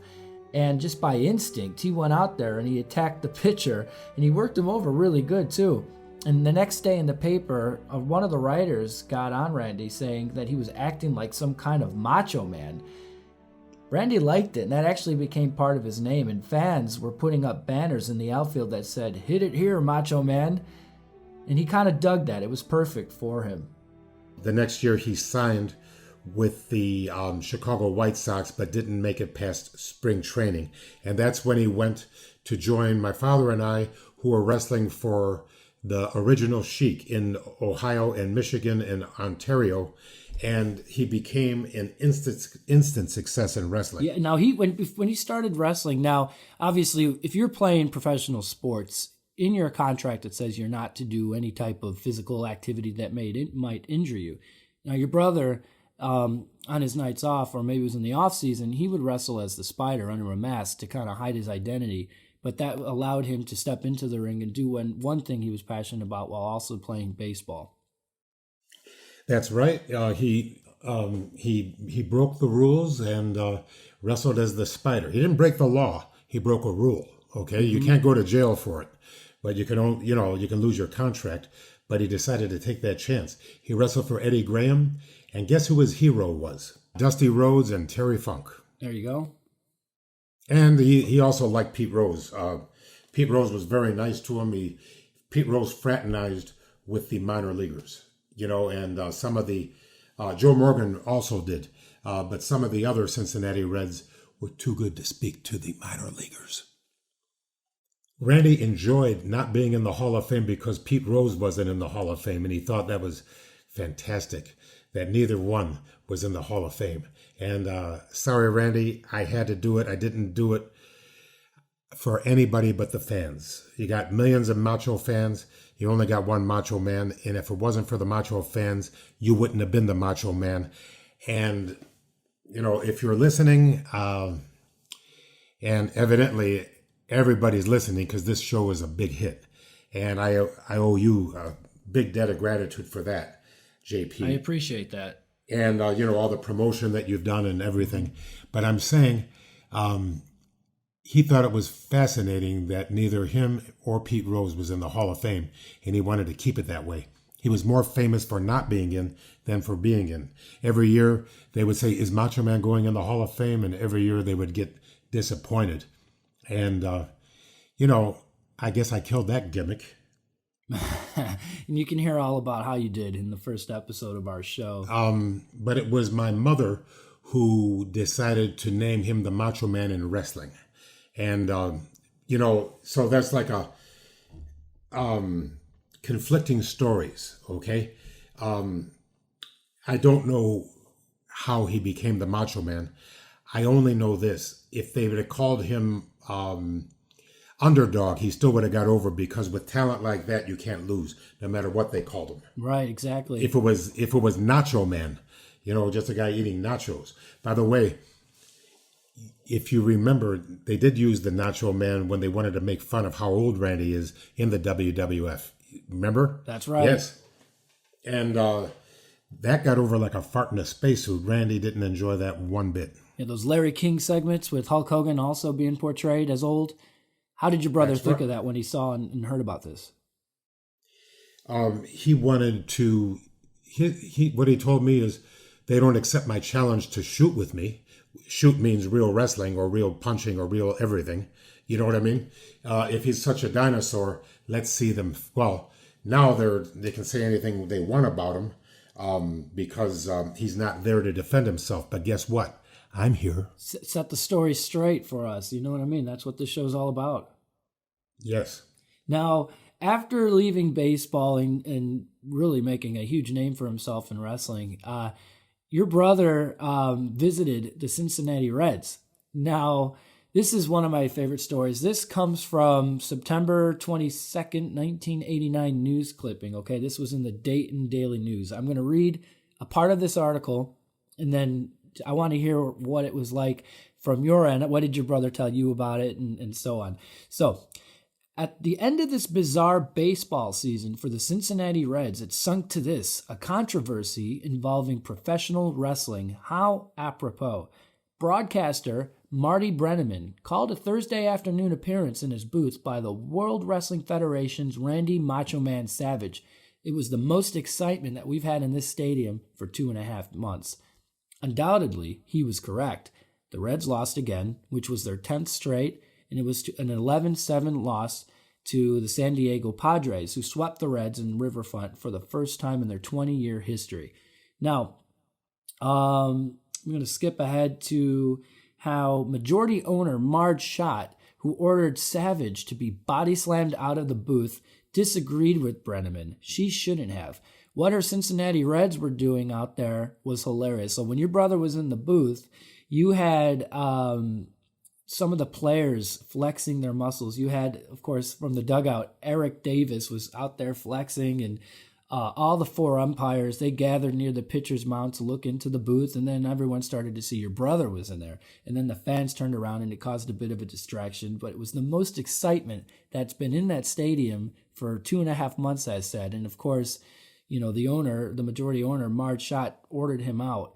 And just by instinct, he went out there and he attacked the pitcher, and he worked him over really good too. And the next day in the paper, one of the writers got on Randy saying that he was acting like some kind of Macho Man. Randy liked it, and that actually became part of his name, and fans were putting up banners in the outfield that said, "Hit it here, Macho Man." And he kind of dug that. It was perfect for him. The next year he signed with the Chicago White Sox, but didn't make it past spring training. And that's when he went to join my father and I, who were wrestling for the original Sheik in Ohio and Michigan and Ontario. And he became an instant success in wrestling. Yeah. Now, when he started wrestling, now, obviously, if you're playing professional sports, in your contract, it says you're not to do any type of physical activity that might injure you. Now, your brother, on his nights off, or maybe it was in the off season, he would wrestle as the Spider under a mask to kind of hide his identity. But that allowed him to step into the ring and do one thing he was passionate about while also playing baseball. That's right. He broke the rules and wrestled as the Spider. He didn't break the law. He broke a rule. Okay, you can't go to jail for it, but you can lose your contract. But he decided to take that chance. He wrestled for Eddie Graham, and guess who his hero was? Dusty Rhodes and Terry Funk. There you go. And he also liked Pete Rose. Pete Rose was very nice to him. Pete Rose fraternized with the minor leaguers, and some of the Joe Morgan also did, but some of the other Cincinnati Reds were too good to speak to the minor leaguers. Randy enjoyed not being in the Hall of Fame because Pete Rose wasn't in the Hall of Fame, and he thought that was fantastic that neither one was in the Hall of Fame. And sorry, Randy, I had to do it. I didn't do it for anybody but the fans. You got millions of Macho fans. You only got one Macho Man. And if it wasn't for the Macho fans, you wouldn't have been the Macho Man. And, if you're listening, and evidently everybody's listening because this show is a big hit. And I owe you a big debt of gratitude for that, JP. I appreciate that. And, all the promotion that you've done and everything. But I'm saying he thought it was fascinating that neither him or Pete Rose was in the Hall of Fame, and he wanted to keep it that way. He was more famous for not being in than for being in. Every year they would say, is Macho Man going in the Hall of Fame? And every year they would get disappointed. And, I guess I killed that gimmick. And you can hear all about how you did in the first episode of our show. But it was my mother who decided to name him the Macho Man in wrestling. And, so that's like a conflicting stories, okay? I don't know how he became the Macho Man. I only know this. If they would have called him underdog, he still would have got over, because with talent like that, you can't lose, no matter what they called him. Right, exactly. If it was Nacho Man, just a guy eating nachos. By the way, if you remember, they did use the Nacho Man when they wanted to make fun of how old Randy is in the WWF. Remember? That's right. Yes. And that got over like a fart in a spacesuit. Randy didn't enjoy that one bit. Yeah, those Larry King segments with Hulk Hogan also being portrayed as old. How did your brother think of that when he saw and heard about this? He wanted to. What he told me is, they don't accept my challenge to shoot with me. Shoot means real wrestling or real punching or real everything. You know what I mean? If he's such a dinosaur, let's see them. Well, now they can say anything they want about him because he's not there to defend himself. But guess what? I'm here. Set the story straight for us. You know what I mean? That's what this show's all about. Yes. Now, after leaving baseball and really making a huge name for himself in wrestling, your brother visited the Cincinnati Reds. Now, this is one of my favorite stories. This comes from September 22nd, 1989 news clipping. Okay, this was in the Dayton Daily News. I'm going to read a part of this article, and then I want to hear what it was like from your end. What did your brother tell you about it, and so on. So, at the end of this bizarre baseball season for the Cincinnati Reds, it sunk to this, a controversy involving professional wrestling. How apropos. Broadcaster Marty Brenneman called a Thursday afternoon appearance in his booth by the World Wrestling Federation's Randy Macho Man Savage. It was the most excitement that we've had in this stadium for 2.5 months. Undoubtedly, he was correct. The Reds lost again, which was their 10th straight, and it was an 11-7 loss to the San Diego Padres, who swept the Reds in Riverfront for the first time in their 20-year history. Now, I'm going to skip ahead to how majority owner Marge Schott, who ordered Savage to be body slammed out of the booth, disagreed with Brenneman. She shouldn't have. What her Cincinnati Reds were doing out there was hilarious. So when your brother was in the booth, you had some of the players flexing their muscles. You had, of course, from the dugout, Eric Davis was out there flexing, and all the 4 umpires, they gathered near the pitcher's mound to look into the booth, and then everyone started to see your brother was in there. And then the fans turned around, and it caused a bit of a distraction, but it was the most excitement that's been in that stadium for 2.5 months, as said. And of course, the majority owner, Marge Schott, ordered him out.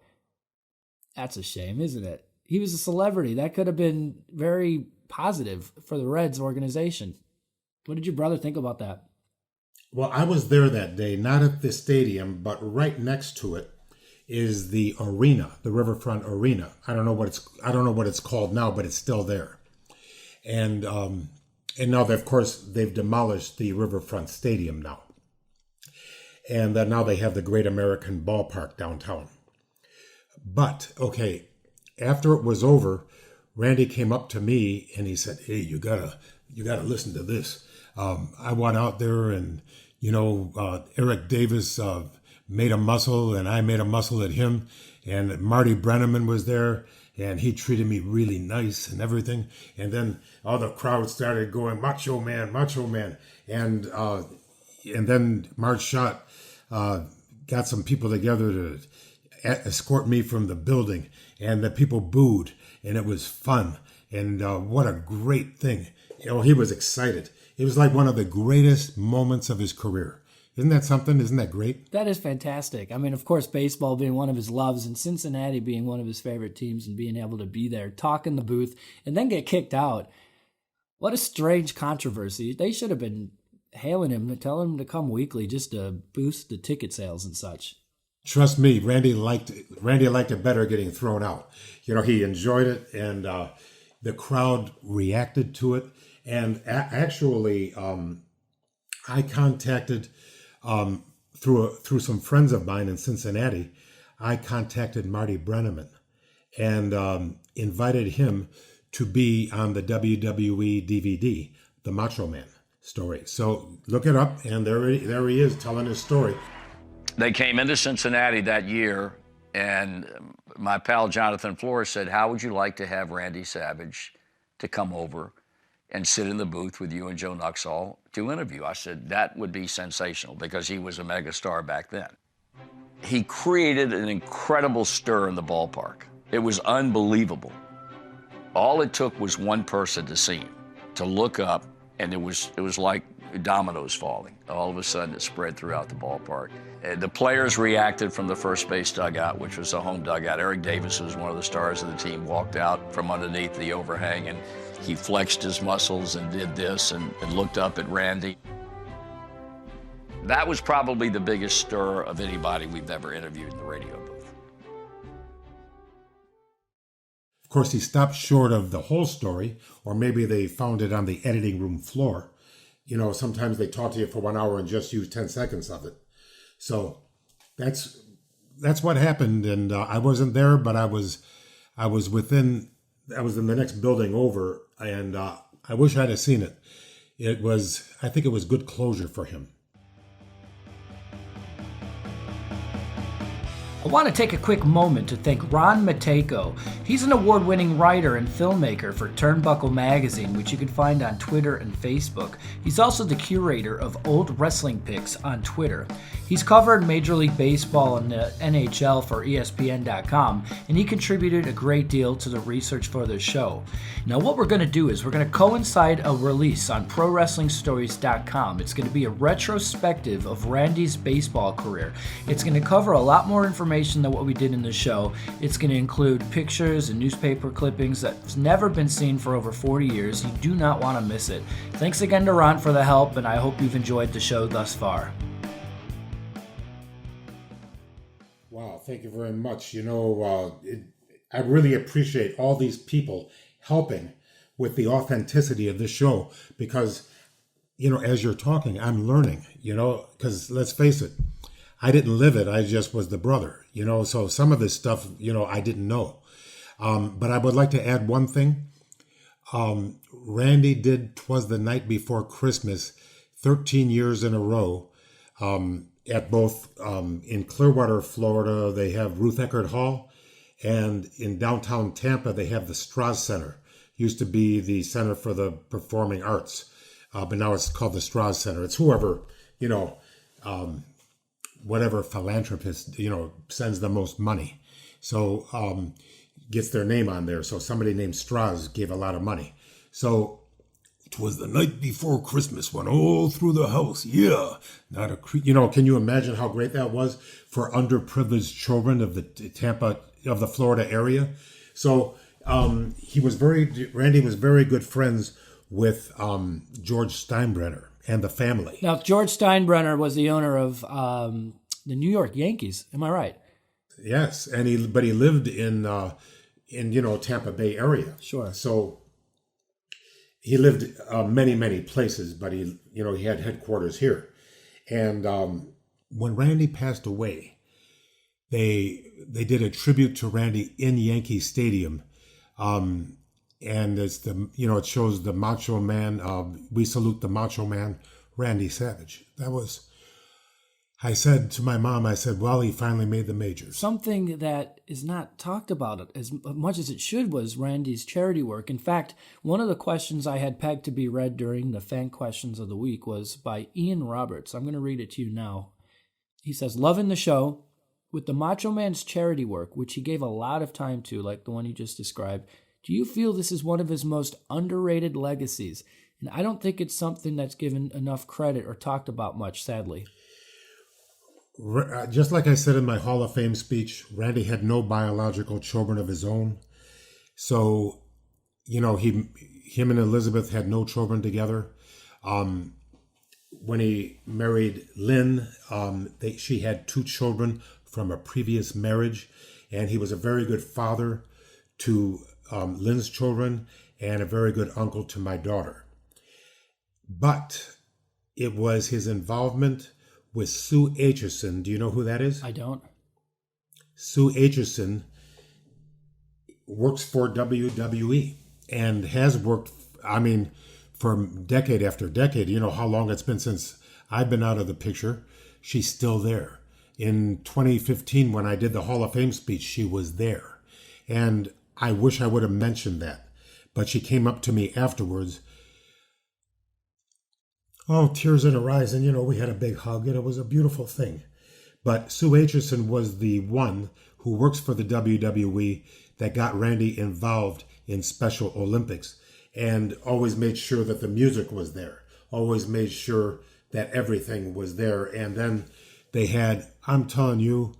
That's a shame, isn't it? He was a celebrity. That could have been very positive for the Reds organization. What did your brother think about that? Well, I was there that day, not at the stadium, but right next to it is the arena, the Riverfront Arena. I don't know what it's called now, but it's still there. And now, of course, they've demolished the Riverfront Stadium now. And now they have the Great American Ballpark downtown. But, okay, after it was over, Randy came up to me and he said, "Hey, you gotta you got to listen to this. I went out there and, Eric Davis made a muscle and I made a muscle at him. And Marty Brenneman was there and he treated me really nice and everything. And then all the crowd started going, Macho Man, Macho Man. And then Marge Schott got some people together to escort me from the building. And the people booed and it was fun. And what a great thing. He was excited. It was like one of the greatest moments of his career. Isn't that something? Isn't that great? That is fantastic. I mean, of course, baseball being one of his loves and Cincinnati being one of his favorite teams and being able to be there, talk in the booth, and then get kicked out. What a strange controversy. They should have been hailing him to tell him to come weekly just to boost the ticket sales and such. Trust me, Randy liked it better getting thrown out. He enjoyed it, and the crowd reacted to it. And actually, I contacted, through some friends of mine in Cincinnati, I contacted Marty Brenneman and invited him to be on the WWE DVD, the Macho Man story. So look it up, and there he is telling his story. They came into Cincinnati that year, and my pal Jonathan Flores said, how would you like to have Randy Savage to come over and sit in the booth with you and Joe Nuxhall to interview? I said, that would be sensational because he was a megastar back then. He created an incredible stir in the ballpark. It was unbelievable. All it took was one person to see him, to look up, and it was like dominoes falling. All of a sudden it spread throughout the ballpark. The players reacted from the first base dugout, which was the home dugout. Eric Davis, who was one of the stars of the team, walked out from underneath the overhang and he flexed his muscles and did this and looked up at Randy. That was probably the biggest stir of anybody we've ever interviewed in the radio booth. Of course, he stopped short of the whole story, or maybe they found it on the editing room floor. Sometimes they talk to you for 1 hour and just use 10 seconds of it. So that's what happened. And I wasn't there, but I was in the next building over, and I wish I'd have seen it. I think it was good closure for him. I want to take a quick moment to thank Ron Matejko. He's an award-winning writer and filmmaker for Turnbuckle Magazine, which you can find on Twitter and Facebook. He's also the curator of Old Wrestling Pics on Twitter. He's covered Major League Baseball and the NHL for ESPN.com, and he contributed a great deal to the research for this show. Now what we're going to do is we're going to coincide a release on ProWrestlingStories.com. It's going to be a retrospective of Randy's baseball career. It's going to cover a lot more information than what we did in the show. It's going to include pictures and newspaper clippings that's never been seen for over 40 years. You do not want to miss it. Thanks again to Ron for the help, and I hope you've enjoyed the show thus far. Wow, thank you very much. I really appreciate all these people helping with the authenticity of this show because, as you're talking, I'm learning, because let's face it, I didn't live it. I just was the brother, so some of this stuff, I didn't know. But I would like to add one thing. Randy did 'Twas the Night Before Christmas 13 years in a row at both in Clearwater, Florida, they have Ruth Eckerd Hall, and in downtown Tampa, they have the Strauss Center. Used to be the Center for the Performing Arts, but now it's called the Strauss Center. It's whoever, whatever philanthropist, sends the most money. So gets their name on there. So somebody named Strauss gave a lot of money. So 'twas the night before Christmas went all through the house. Yeah. Not a can you imagine how great that was for underprivileged children of the Tampa, of the Florida area? So Randy was very good friends with George Steinbrenner and the family. Now, George Steinbrenner was the owner of the New York Yankees. Am I right? Yes, and he lived in Tampa Bay area. Sure. So he lived many places, but he had headquarters here. And when Randy passed away, they did a tribute to Randy in Yankee Stadium, and and it's the, it shows the Macho Man. We salute the Macho Man, Randy Savage. I said to my mom, well, he finally made the majors. Something that is not talked about as much as it should was Randy's charity work. In fact, one of the questions I had pegged to be read during the fan questions of the week was by Ian Roberts. I'm going to read it to you now. He says, loving the show. With the Macho Man's charity work, which he gave a lot of time to, like the one you just described, do you feel this is one of his most underrated legacies? And I don't think it's something that's given enough credit or talked about much, sadly. Just like I said in my Hall of Fame speech, Randy had no biological children of his own. So, him and Elizabeth had no children together. When he married Lynn, she had 2 children from a previous marriage, and he was a very good father to Lynn's children and a very good uncle to my daughter. But it was his involvement with Sue Aitchison. Do you know who that is? I don't. Sue Aitchison works for WWE and has worked, for decade after decade. You know how long it's been since I've been out of the picture. She's still there. In 2015, when I did the Hall of Fame speech, she was there. And I wish I would have mentioned that. But she came up to me afterwards. Oh, tears in her eyes. And, we had a big hug, and it was a beautiful thing. But Sue Aitchison was the one who works for the WWE that got Randy involved in Special Olympics and always made sure that the music was there, always made sure that everything was there. And then they had, I'm telling you,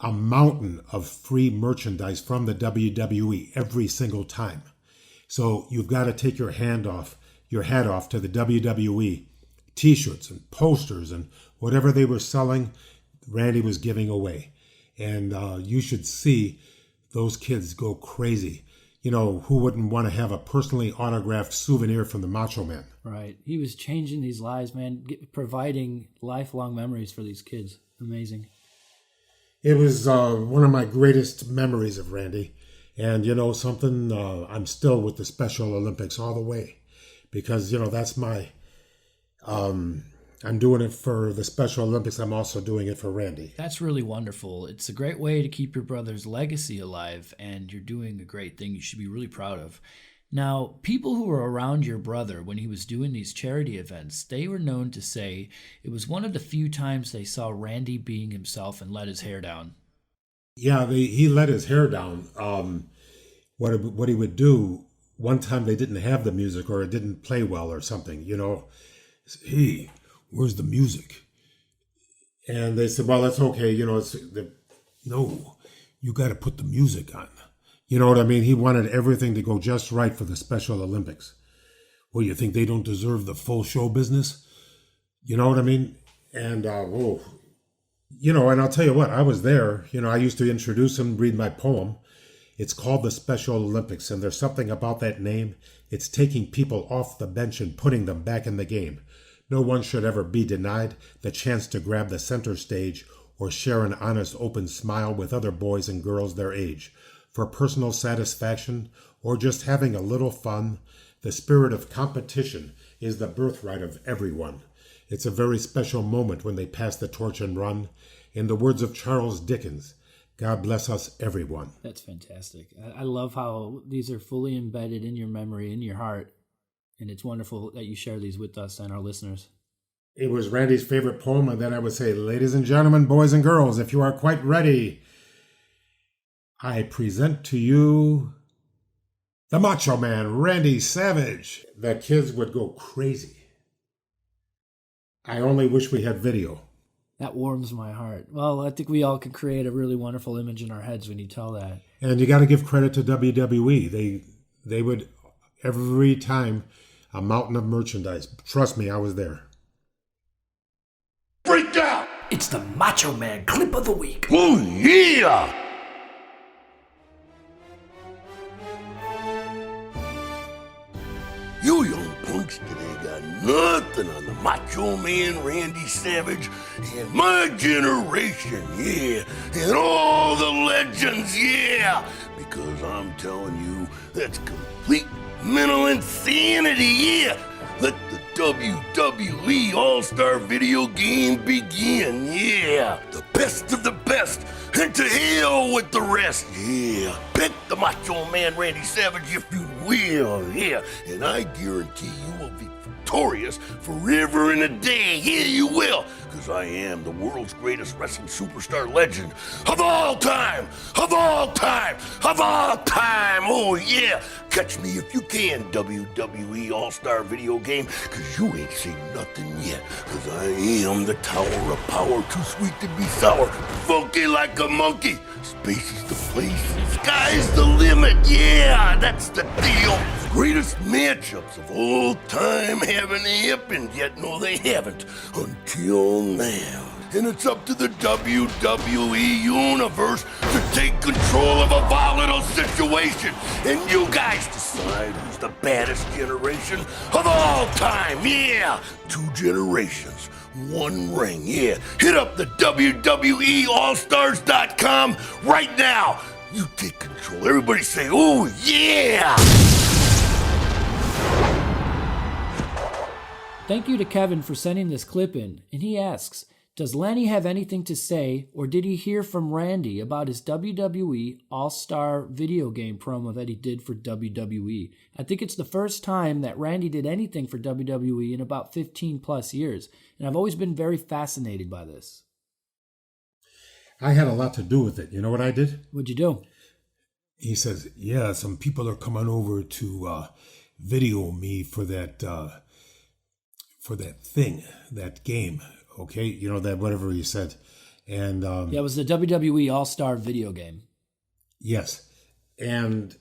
a mountain of free merchandise from the WWE every single time. So you've got to take your hat off to the WWE t-shirts and posters and whatever they were selling, Randy was giving away. And you should see those kids go crazy. Who wouldn't want to have a personally autographed souvenir from the Macho Man? Right. He was changing these lives, man, providing lifelong memories for these kids. Amazing. It was one of my greatest memories of Randy. And, something, I'm still with the Special Olympics all the way. Because, that's my, I'm doing it for the Special Olympics. I'm also doing it for Randy. That's really wonderful. It's a great way to keep your brother's legacy alive, and you're doing a great thing you should be really proud of. Now, people who were around your brother when he was doing these charity events, they were known to say it was one of the few times they saw Randy being himself and let his hair down. Yeah, he let his hair down. What he would do, one time they didn't have the music or it didn't play well or something, Hey, where's the music? And they said, well, that's okay. No, you got to put the music on. You know what I mean? He wanted everything to go just right for the Special Olympics. Well, you think they don't deserve the full show business? You know what I mean? And, and I'll tell you what, I was there. I used to introduce him, read my poem. It's called the Special Olympics, and there's something about that name. It's taking people off the bench and putting them back in the game. No one should ever be denied the chance to grab the center stage or share an honest, open smile with other boys and girls their age. For personal satisfaction or just having a little fun, the spirit of competition is the birthright of everyone. It's a very special moment when they pass the torch and run. In the words of Charles Dickens, God bless us, everyone. That's fantastic. I love how these are fully embedded in your memory, in your heart. And it's wonderful that you share these with us and our listeners. It was Randy's favorite poem, and then I would say, ladies and gentlemen, boys and girls, if you are quite ready, I present to you the Macho Man, Randy Savage. The kids would go crazy. I only wish we had video. That warms my heart. Well, I think we all could create a really wonderful image in our heads when you tell that. And you got to give credit to WWE. They would, every time, a mountain of merchandise. Trust me, I was there. Freak out! It's the Macho Man clip of the week. Oh, yeah! You young punks today, guys. got nothing on the Macho Man Randy Savage and my generation, yeah, and all the legends, yeah, because I'm telling you, that's complete mental insanity, yeah. Let the WWE All-Star video game begin, yeah. The best of the best, and to hell with the rest, yeah. Pick the Macho Man Randy Savage if you will, yeah. And I guarantee you will be victorious forever and a day, yeah, you will. Because I am the world's greatest wrestling superstar legend of all time, of all time, of all time, oh yeah. Catch me if you can, WWE All-Star video game, because you ain't seen nothing yet. Because I am the tower of power, too sweet to be sour, funky like a monkey. Space is the place, and sky's the limit, yeah, that's the deal. Greatest matchups of all time haven't happened yet, no they haven't, until now. And it's up to the WWE Universe to take control of a volatile situation. And you guys decide who's the baddest generation of all time. Yeah, 2 generations, 1 ring. Yeah, hit up the WWEAllstars.com right now. You take control. Everybody say, oh, yeah. Thank you to Kevin for sending this clip in. And he asks, does Lanny have anything to say, or did he hear from Randy about his WWE All-Star video game promo that he did for WWE? I think it's the first time that Randy did anything for WWE in about 15 plus years, and I've always been very fascinated by this. I had a lot to do with it. You know what I did? What'd you do? He says, yeah, some people are coming over to video me for that thing, that game. Okay, you know, that whatever he said. And yeah, it was the WWE All-Star video game. Yes. And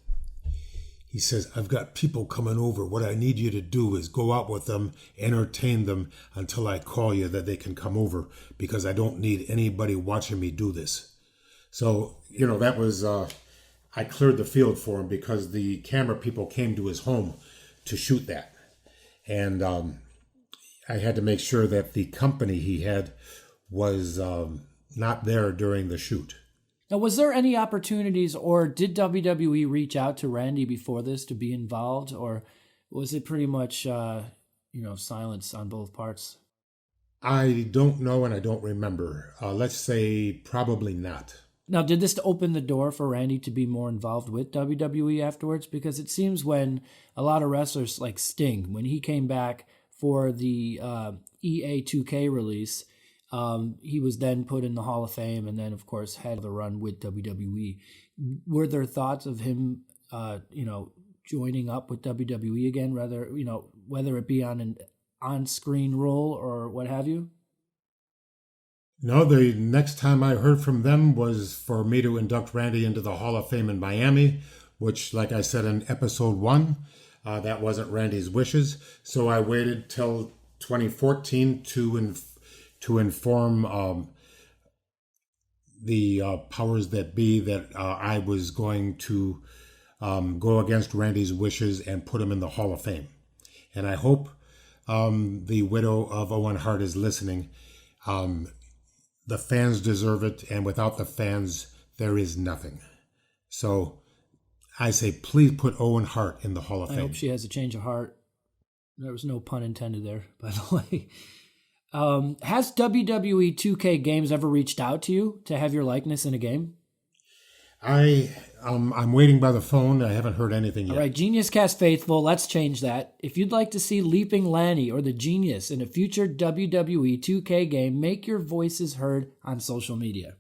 he says, I've got people coming over. What I need you to do is go out with them, entertain them until I call you that they can come over, because I don't need anybody watching me do this. So, you know, that was, I cleared the field for him because the camera people came to his home to shoot that. And I had to make sure that the company he had was not there during the shoot. Now, was there any opportunities, or did WWE reach out to Randy before this to be involved, or was it pretty much, silence on both parts? I don't know, and I don't remember. Let's say probably not. Now, did this open the door for Randy to be more involved with WWE afterwards? Because it seems when a lot of wrestlers like Sting, when he came back for the EA 2K release, he was then put in the Hall of Fame, and then, of course, had the run with WWE. Were there thoughts of him, joining up with WWE again, whether it be on an on-screen role or what have you? No, the next time I heard from them was for me to induct Randy into the Hall of Fame in Miami, which, like I said in episode 1, that wasn't Randy's wishes. So I waited till 2014 to inform the powers that be that I was going to go against Randy's wishes and put him in the Hall of Fame. And I hope the widow of Owen Hart is listening. The fans deserve it, and without the fans, there is nothing. So I say, please put Owen Hart in the Hall of Fame. I hope she has a change of heart. There was no pun intended there, by the way. Has WWE 2K Games ever reached out to you to have your likeness in a game? I'm waiting by the phone. I haven't heard anything yet. All right, Genius Cast Faithful, let's change that. If you'd like to see Leaping Lanny or the Genius in a future WWE 2K game, make your voices heard on social media.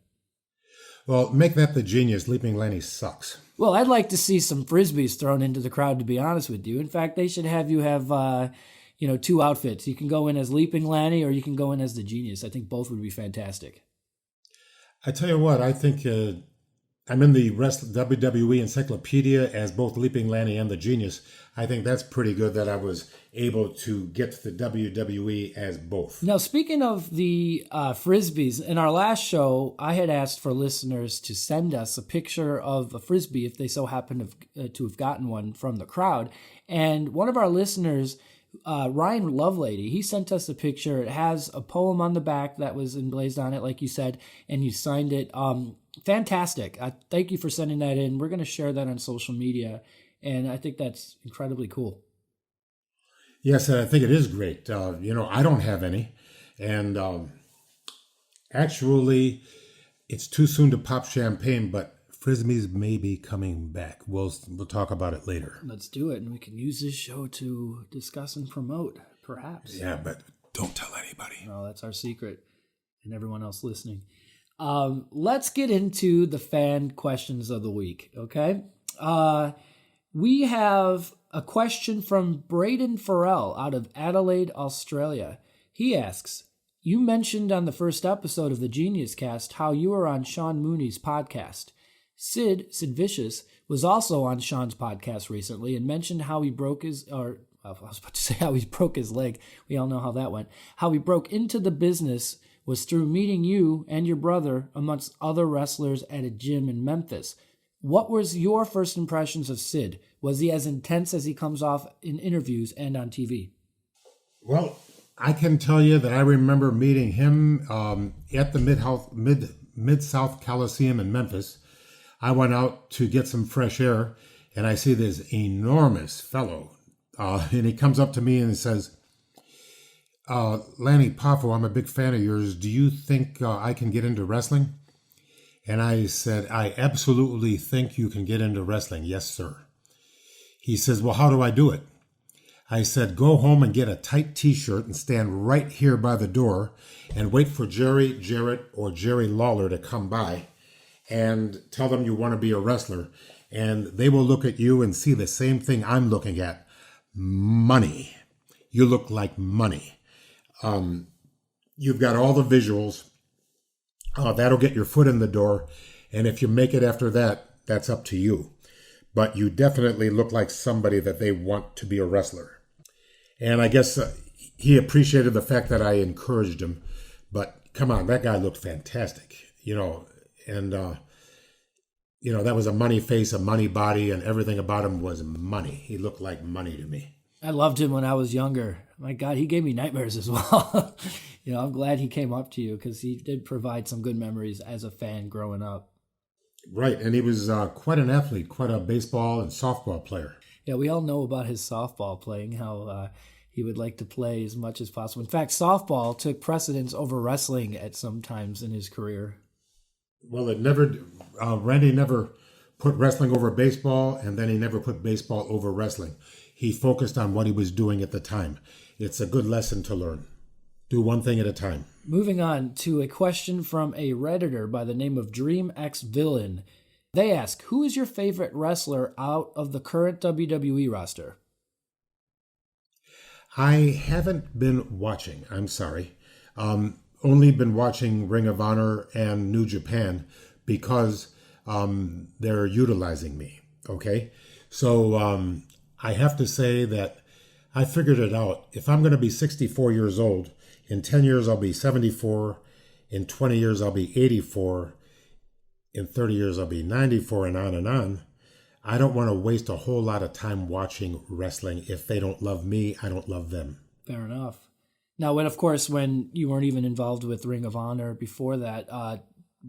Well, make that the Genius. Leaping Lanny sucks. Well, I'd like to see some Frisbees thrown into the crowd, to be honest with you. In fact, they should have you have, 2 outfits. You can go in as Leaping Lanny or you can go in as the Genius. I think both would be fantastic. I tell you what, I think I'm in the WWE Encyclopedia as both Leaping Lanny and the Genius. I think that's pretty good that I was able to get to the WWE as both. Now, speaking of the Frisbees, in our last show, I had asked for listeners to send us a picture of a Frisbee if they so happen to have gotten one from the crowd. And one of our listeners Ryan Lovelady, he sent us a picture. It has a poem on the back that was emblazed on it, like you said, and you signed it. Fantastic. Thank you for sending that in. We're going to share that on social media, and I think that's incredibly cool. Yes, I think it is great. I don't have any. And actually, it's too soon to pop champagne, but Frisbees may be coming back. We'll talk about it later. Let's do it, and we can use this show to discuss and promote, perhaps. Yeah, but don't tell anybody. No, that's our secret, and everyone else listening. Let's get into the fan questions of the week, okay? We have a question from Braden Farrell out of Adelaide, Australia. He asks, you mentioned on the first episode of the Genius Cast how you were on Sean Mooney's podcast. Sid Vicious, was also on Sean's podcast recently and mentioned how he broke his, or I was about to say how he broke his leg. We all know how that went. How he broke into the business was through meeting you and your brother amongst other wrestlers at a gym in Memphis. What was your first impressions of Sid? Was he as intense as he comes off in interviews and on TV? Well, I can tell you that I remember meeting him at the Mid-South Coliseum in Memphis. I went out to get some fresh air, and I see this enormous fellow. And he comes up to me and he says, Lanny Poffo, I'm a big fan of yours. Do you think I can get into wrestling? And I said, I absolutely think you can get into wrestling. Yes, sir. He says, well, how do I do it? I said, go home and get a tight T-shirt and stand right here by the door and wait for Jerry Jarrett or Jerry Lawler to come by and tell them you want to be a wrestler. And they will look at you and see the same thing I'm looking at. Money. You look like money. You've got all the visuals. That'll get your foot in the door. And if you make it after that, that's up to you. But you definitely look like somebody that they want to be a wrestler. And I guess he appreciated the fact that I encouraged him. But come on, that guy looked fantastic, and that was a money face, a money body, and everything about him was money. He looked like money to me. I loved him when I was younger. My God, he gave me nightmares as well. I'm glad he came up to you because he did provide some good memories as a fan growing up. Right, and he was quite an athlete, quite a baseball and softball player. Yeah, we all know about his softball playing, how he would like to play as much as possible. In fact, softball took precedence over wrestling at some times in his career. Well, Randy never put wrestling over baseball, and then he never put baseball over wrestling. He focused on what he was doing at the time. It's a good lesson to learn. Do one thing at a time. Moving on to a question from a Redditor by the name of DreamXVillain. They ask, who is your favorite wrestler out of the current WWE roster? I haven't been watching. I'm sorry. Only been watching Ring of Honor and New Japan because they're utilizing me. Okay? So I have to say that I figured it out. If I'm going to be 64 years old, in 10 years I'll be 74. In 20 years I'll be 84. In 30 years I'll be 94, and on and on. I don't want to waste a whole lot of time watching wrestling. If they don't love me, I don't love them. Fair enough. Now, when you weren't even involved with Ring of Honor before that,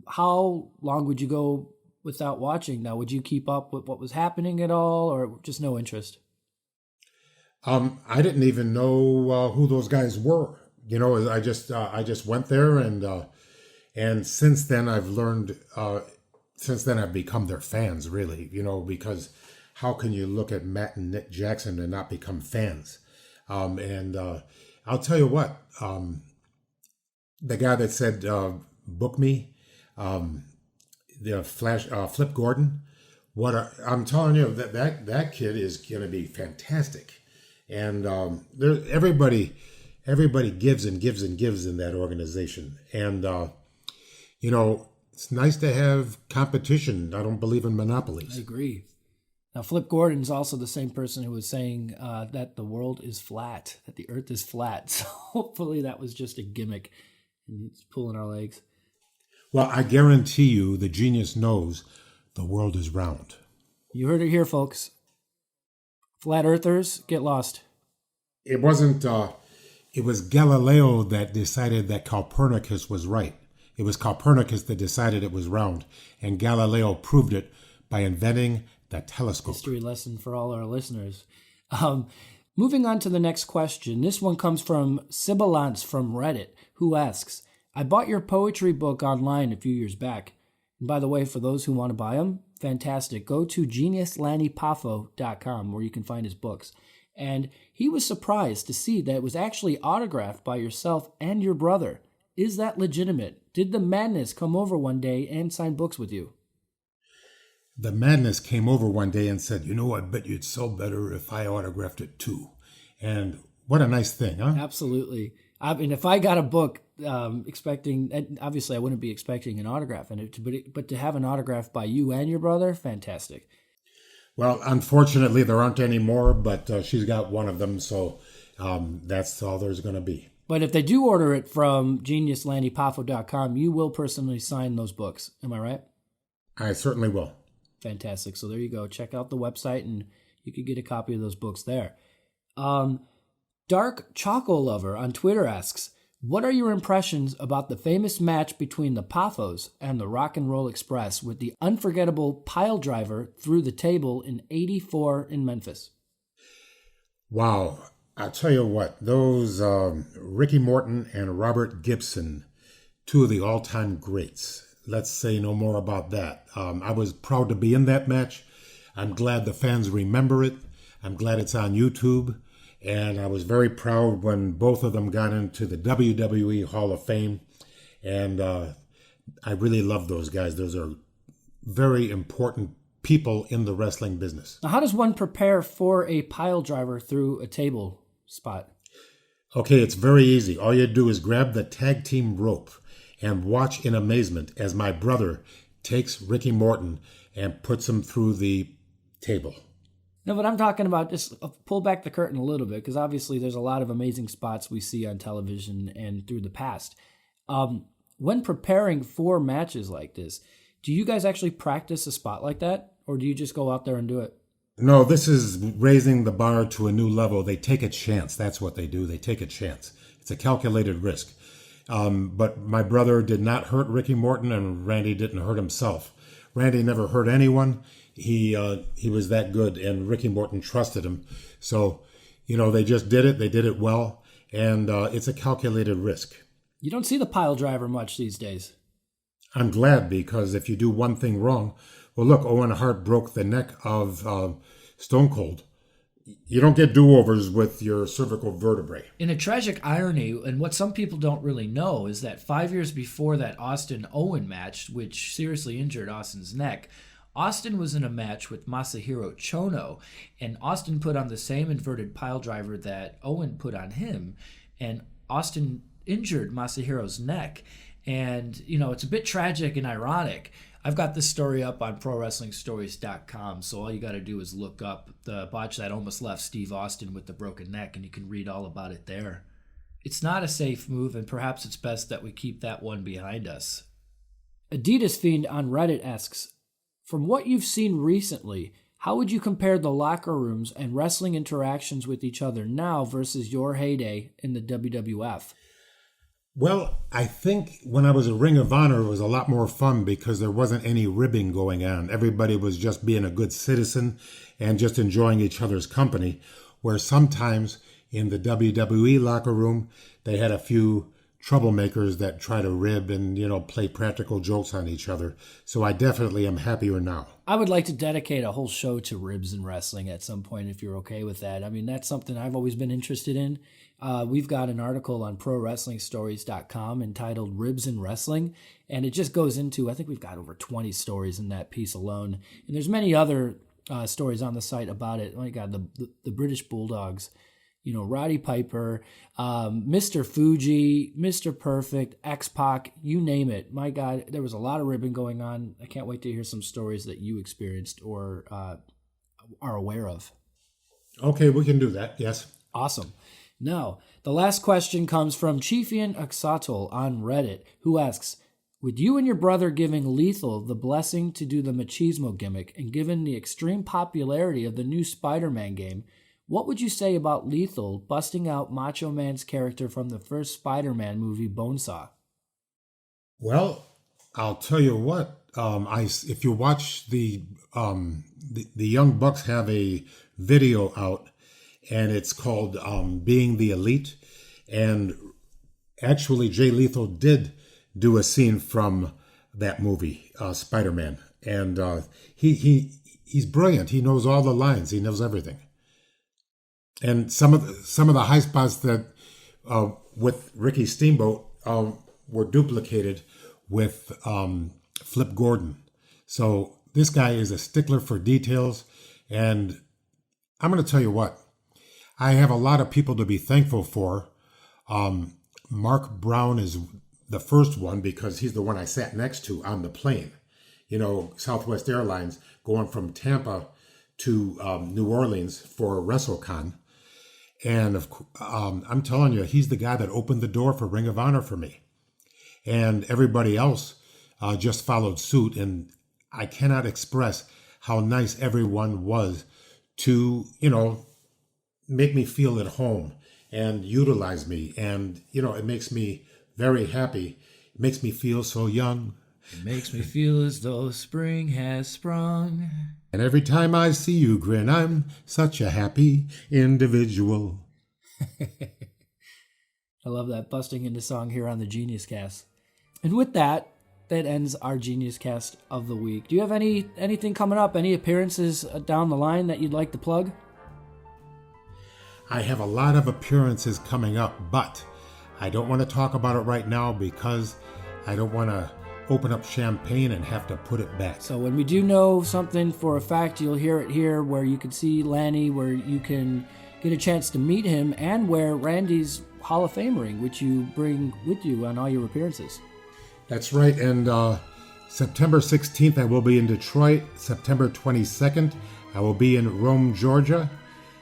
how long would you go without watching? Now, would you keep up with what was happening at all, or just no interest? I didn't even know who those guys were. I just went there, and since then I've learned. Since then I've become their fans, really. Because how can you look at Matt and Nick Jackson and not become fans? And I'll tell you what. The guy that said book me, the Flip Gordon. I'm telling you that kid is going to be fantastic. And everybody gives and gives and gives in that organization. And, it's nice to have competition. I don't believe in monopolies. I agree. Now, Flip Gordon's also the same person who was saying that the world is flat, that the earth is flat. So hopefully that was just a gimmick and he's pulling our legs. Well, I guarantee you the genius knows the world is round. You heard it here, folks. Flat earthers, get lost. It wasn't, it was Galileo that decided that Copernicus was right. It was Copernicus that decided it was round, and Galileo proved it by inventing the telescope. History lesson for all our listeners. Moving on to the next question. This one comes from Sibilance from Reddit, who asks, I bought your poetry book online a few years back. And by the way, for those who want to buy them, fantastic. Go to geniuslannypoffo.com where you can find his books. And he was surprised to see that it was actually autographed by yourself and your brother. Is that legitimate? Did the madness come over one day and sign books with you? The madness came over one day and said, I bet you'd sell better if I autographed it too. And what a nice thing, huh? Absolutely. I mean, if I got a book expecting, obviously I wouldn't be expecting an autograph in it, but to have an autograph by you and your brother, fantastic. Well, unfortunately, there aren't any more, but she's got one of them, so that's all there's going to be. But if they do order it from geniuslannypoffo.com, you will personally sign those books. Am I right? I certainly will. Fantastic. So there you go. Check out the website and you could get a copy of those books there. Dark Choco Lover on Twitter asks, what are your impressions about the famous match between the Poffos and the Rock and Roll Express with the unforgettable piledriver through the table in '84 in Memphis? Wow. I'll tell you what, those Ricky Morton and Robert Gibson, two of the all-time greats. Let's say no more about that. I was proud to be in that match. I'm glad the fans remember it. I'm glad it's on YouTube. And I was very proud when both of them got into the WWE Hall of Fame. And I really love those guys. Those are very important people in the wrestling business. Now, how does one prepare for a pile driver through a table spot? Okay, it's very easy. All you do is grab the tag team rope and watch in amazement as my brother takes Ricky Morton and puts him through the table. No, but I'm talking about just pull back the curtain a little bit, because obviously there's a lot of amazing spots we see on television and through the past. When preparing for matches like this, do you guys actually practice a spot like that, or do you just go out there and do it? No, this is raising the bar to a new level. They take a chance. That's what they do. They take a chance. It's a calculated risk. But my brother did not hurt Ricky Morton, and Randy didn't hurt himself. Randy never hurt anyone. He was that good, and Ricky Morton trusted him. So, they just did it. They did it well, and it's a calculated risk. You don't see the pile driver much these days. I'm glad, because if you do one thing wrong, well, look, Owen Hart broke the neck of Stone Cold. You don't get do-overs with your cervical vertebrae. In a tragic irony, and what some people don't really know, is that 5 years before that Austin-Owen match, which seriously injured Austin's neck, Austin was in a match with Masahiro Chono, and Austin put on the same inverted pile driver that Owen put on him, and Austin injured Masahiro's neck. And, it's a bit tragic and ironic. I've got this story up on ProWrestlingStories.com, so all you got to do is look up the botch that almost left Steve Austin with the broken neck, and you can read all about it there. It's not a safe move, and perhaps it's best that we keep that one behind us. Adidas Fiend on Reddit asks, from what you've seen recently, how would you compare the locker rooms and wrestling interactions with each other now versus your heyday in the WWF? Well, I think when I was in Ring of Honor, it was a lot more fun because there wasn't any ribbing going on. Everybody was just being a good citizen and just enjoying each other's company, where sometimes in the WWE locker room, they had a few troublemakers that try to rib and, play practical jokes on each other. So I definitely am happier now. I would like to dedicate a whole show to ribs in wrestling at some point, if you're okay with that. I mean, that's something I've always been interested in. We've got an article on ProWrestlingStories.com entitled Ribs in Wrestling, and it just goes into, I think we've got over 20 stories in that piece alone. And there's many other stories on the site about it. Oh my God, the British Bulldogs, Roddy Piper, Mr. Fuji, Mr. Perfect, X-Pac, you name it. My God, there was a lot of ribbing going on. I can't wait to hear some stories that you experienced or are aware of. Okay, we can do that, yes. Awesome. Now, the last question comes from Chiefian Axatol on Reddit, who asks, with you and your brother giving Lethal the blessing to do the machismo gimmick, and given the extreme popularity of the new Spider-Man game, What would you say about Lethal busting out Macho Man's character from the first Spider-Man movie, Bonesaw? Well, I'll tell you what. If you watch the Young Bucks have a video out, and it's called "Being the Elite," and actually Jay Lethal did do a scene from that movie, Spider-Man, and he's brilliant. He knows all the lines. He knows everything. And some of the high spots that with Ricky Steamboat were duplicated with Flip Gordon. So this guy is a stickler for details, and I'm going to tell you what, I have a lot of people to be thankful for. Mark Brown is the first one because he's the one I sat next to on the plane. You know, Southwest Airlines going from Tampa to New Orleans for WrestleCon. And I'm telling you, he's the guy that opened the door for Ring of Honor for me. And everybody else just followed suit. And I cannot express how nice everyone was to, make me feel at home and utilize me. And, it makes me very happy. It makes me feel so young. It makes me feel as though spring has sprung. And every time I see you grin, I'm such a happy individual. I love that, busting into song here on the Genius Cast. And with that ends our Genius Cast of the week. Do you have anything coming up, any appearances down the line that you'd like to plug? I have a lot of appearances coming up, but I don't want to talk about it right now because I don't want to open up champagne and have to put it back. So when we do know something for a fact, you'll hear it here, where you can see Lanny, where you can get a chance to meet him, and where Randy's Hall of Fame ring, which you bring with you on all your appearances. That's right, and September 16th I will be in Detroit. September 22nd I will be in Rome, Georgia.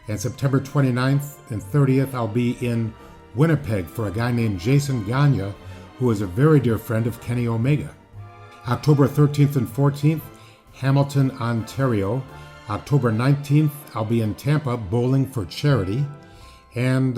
And September 29th and 30th I'll be in Winnipeg for a guy named Jason Gagne, who is a very dear friend of Kenny Omega. October 13th and 14th, Hamilton, Ontario. October 19th, I'll be in Tampa bowling for charity. And,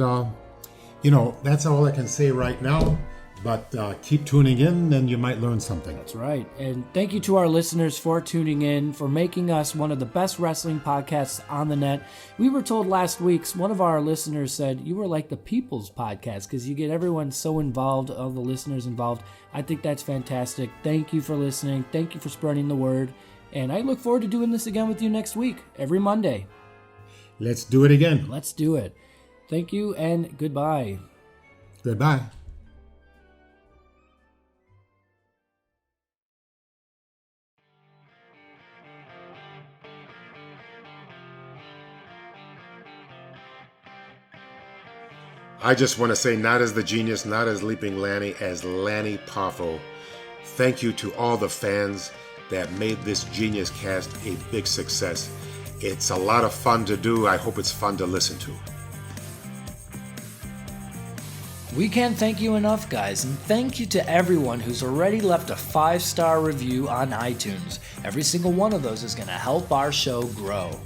that's all I can say right now. But keep tuning in, and you might learn something. That's right. And thank you to our listeners for tuning in, for making us one of the best wrestling podcasts on the net. We were told last week, one of our listeners said, you were like the people's podcast because you get everyone so involved, all the listeners involved. I think that's fantastic. Thank you for listening. Thank you for spreading the word. And I look forward to doing this again with you next week, every Monday. Let's do it again. Let's do it. Thank you and goodbye. Goodbye. I just want to say, not as the genius, not as Leaping Lanny, as Lanny Poffo. Thank you to all the fans that made this Genius Cast a big success. It's a lot of fun to do. I hope it's fun to listen to. We can't thank you enough, guys, and thank you to everyone who's already left a 5-star review on iTunes. Every single one of those is going to help our show grow.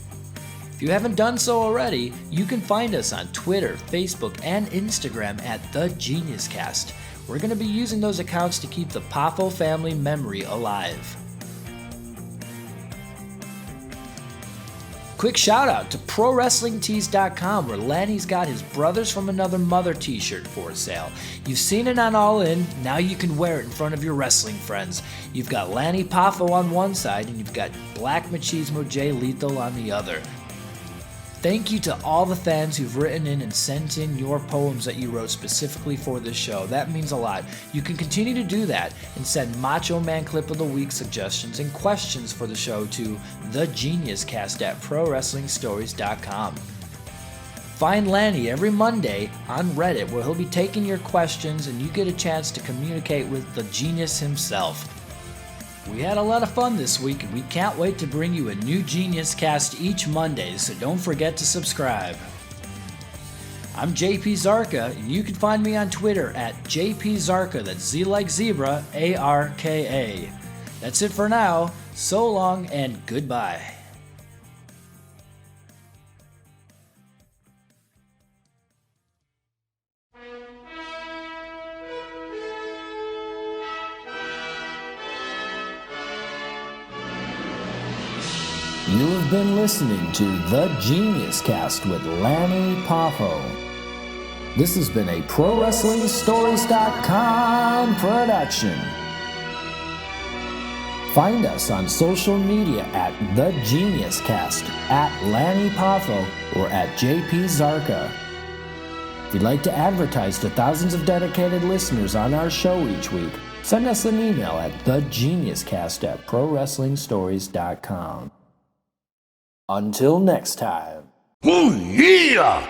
If you haven't done so already, you can find us on Twitter, Facebook, and Instagram at The Genius Cast. We're going to be using those accounts to keep the Poffo family memory alive. Quick shout out to ProWrestlingTees.com, where Lanny's got his Brothers from Another Mother t-shirt for sale. You've seen it on All In, now you can wear it in front of your wrestling friends. You've got Lanny Poffo on one side, and you've got Black Machismo Jay Lethal on the other. Thank you to all the fans who've written in and sent in your poems that you wrote specifically for this show. That means a lot. You can continue to do that and send Macho Man Clip of the Week suggestions and questions for the show to thegeniuscast@prowrestlingstories.com. Find Lanny every Monday on Reddit, where he'll be taking your questions and you get a chance to communicate with the genius himself. We had a lot of fun this week, and we can't wait to bring you a new Genius Cast each Monday, so don't forget to subscribe. I'm JP Zarka, and you can find me on Twitter at JP Zarka, that's Z like zebra, ARKA. That's it for now. So long and goodbye. You have been listening to The Genius Cast with Lanny Poffo. This has been a ProWrestlingStories.com production. Find us on social media at The Genius Cast, at Lanny Poffo, or at JP Zarka. If you'd like to advertise to thousands of dedicated listeners on our show each week, send us an email at thegeniuscast@ProWrestlingStories.com. Until next time. Oh, yeah!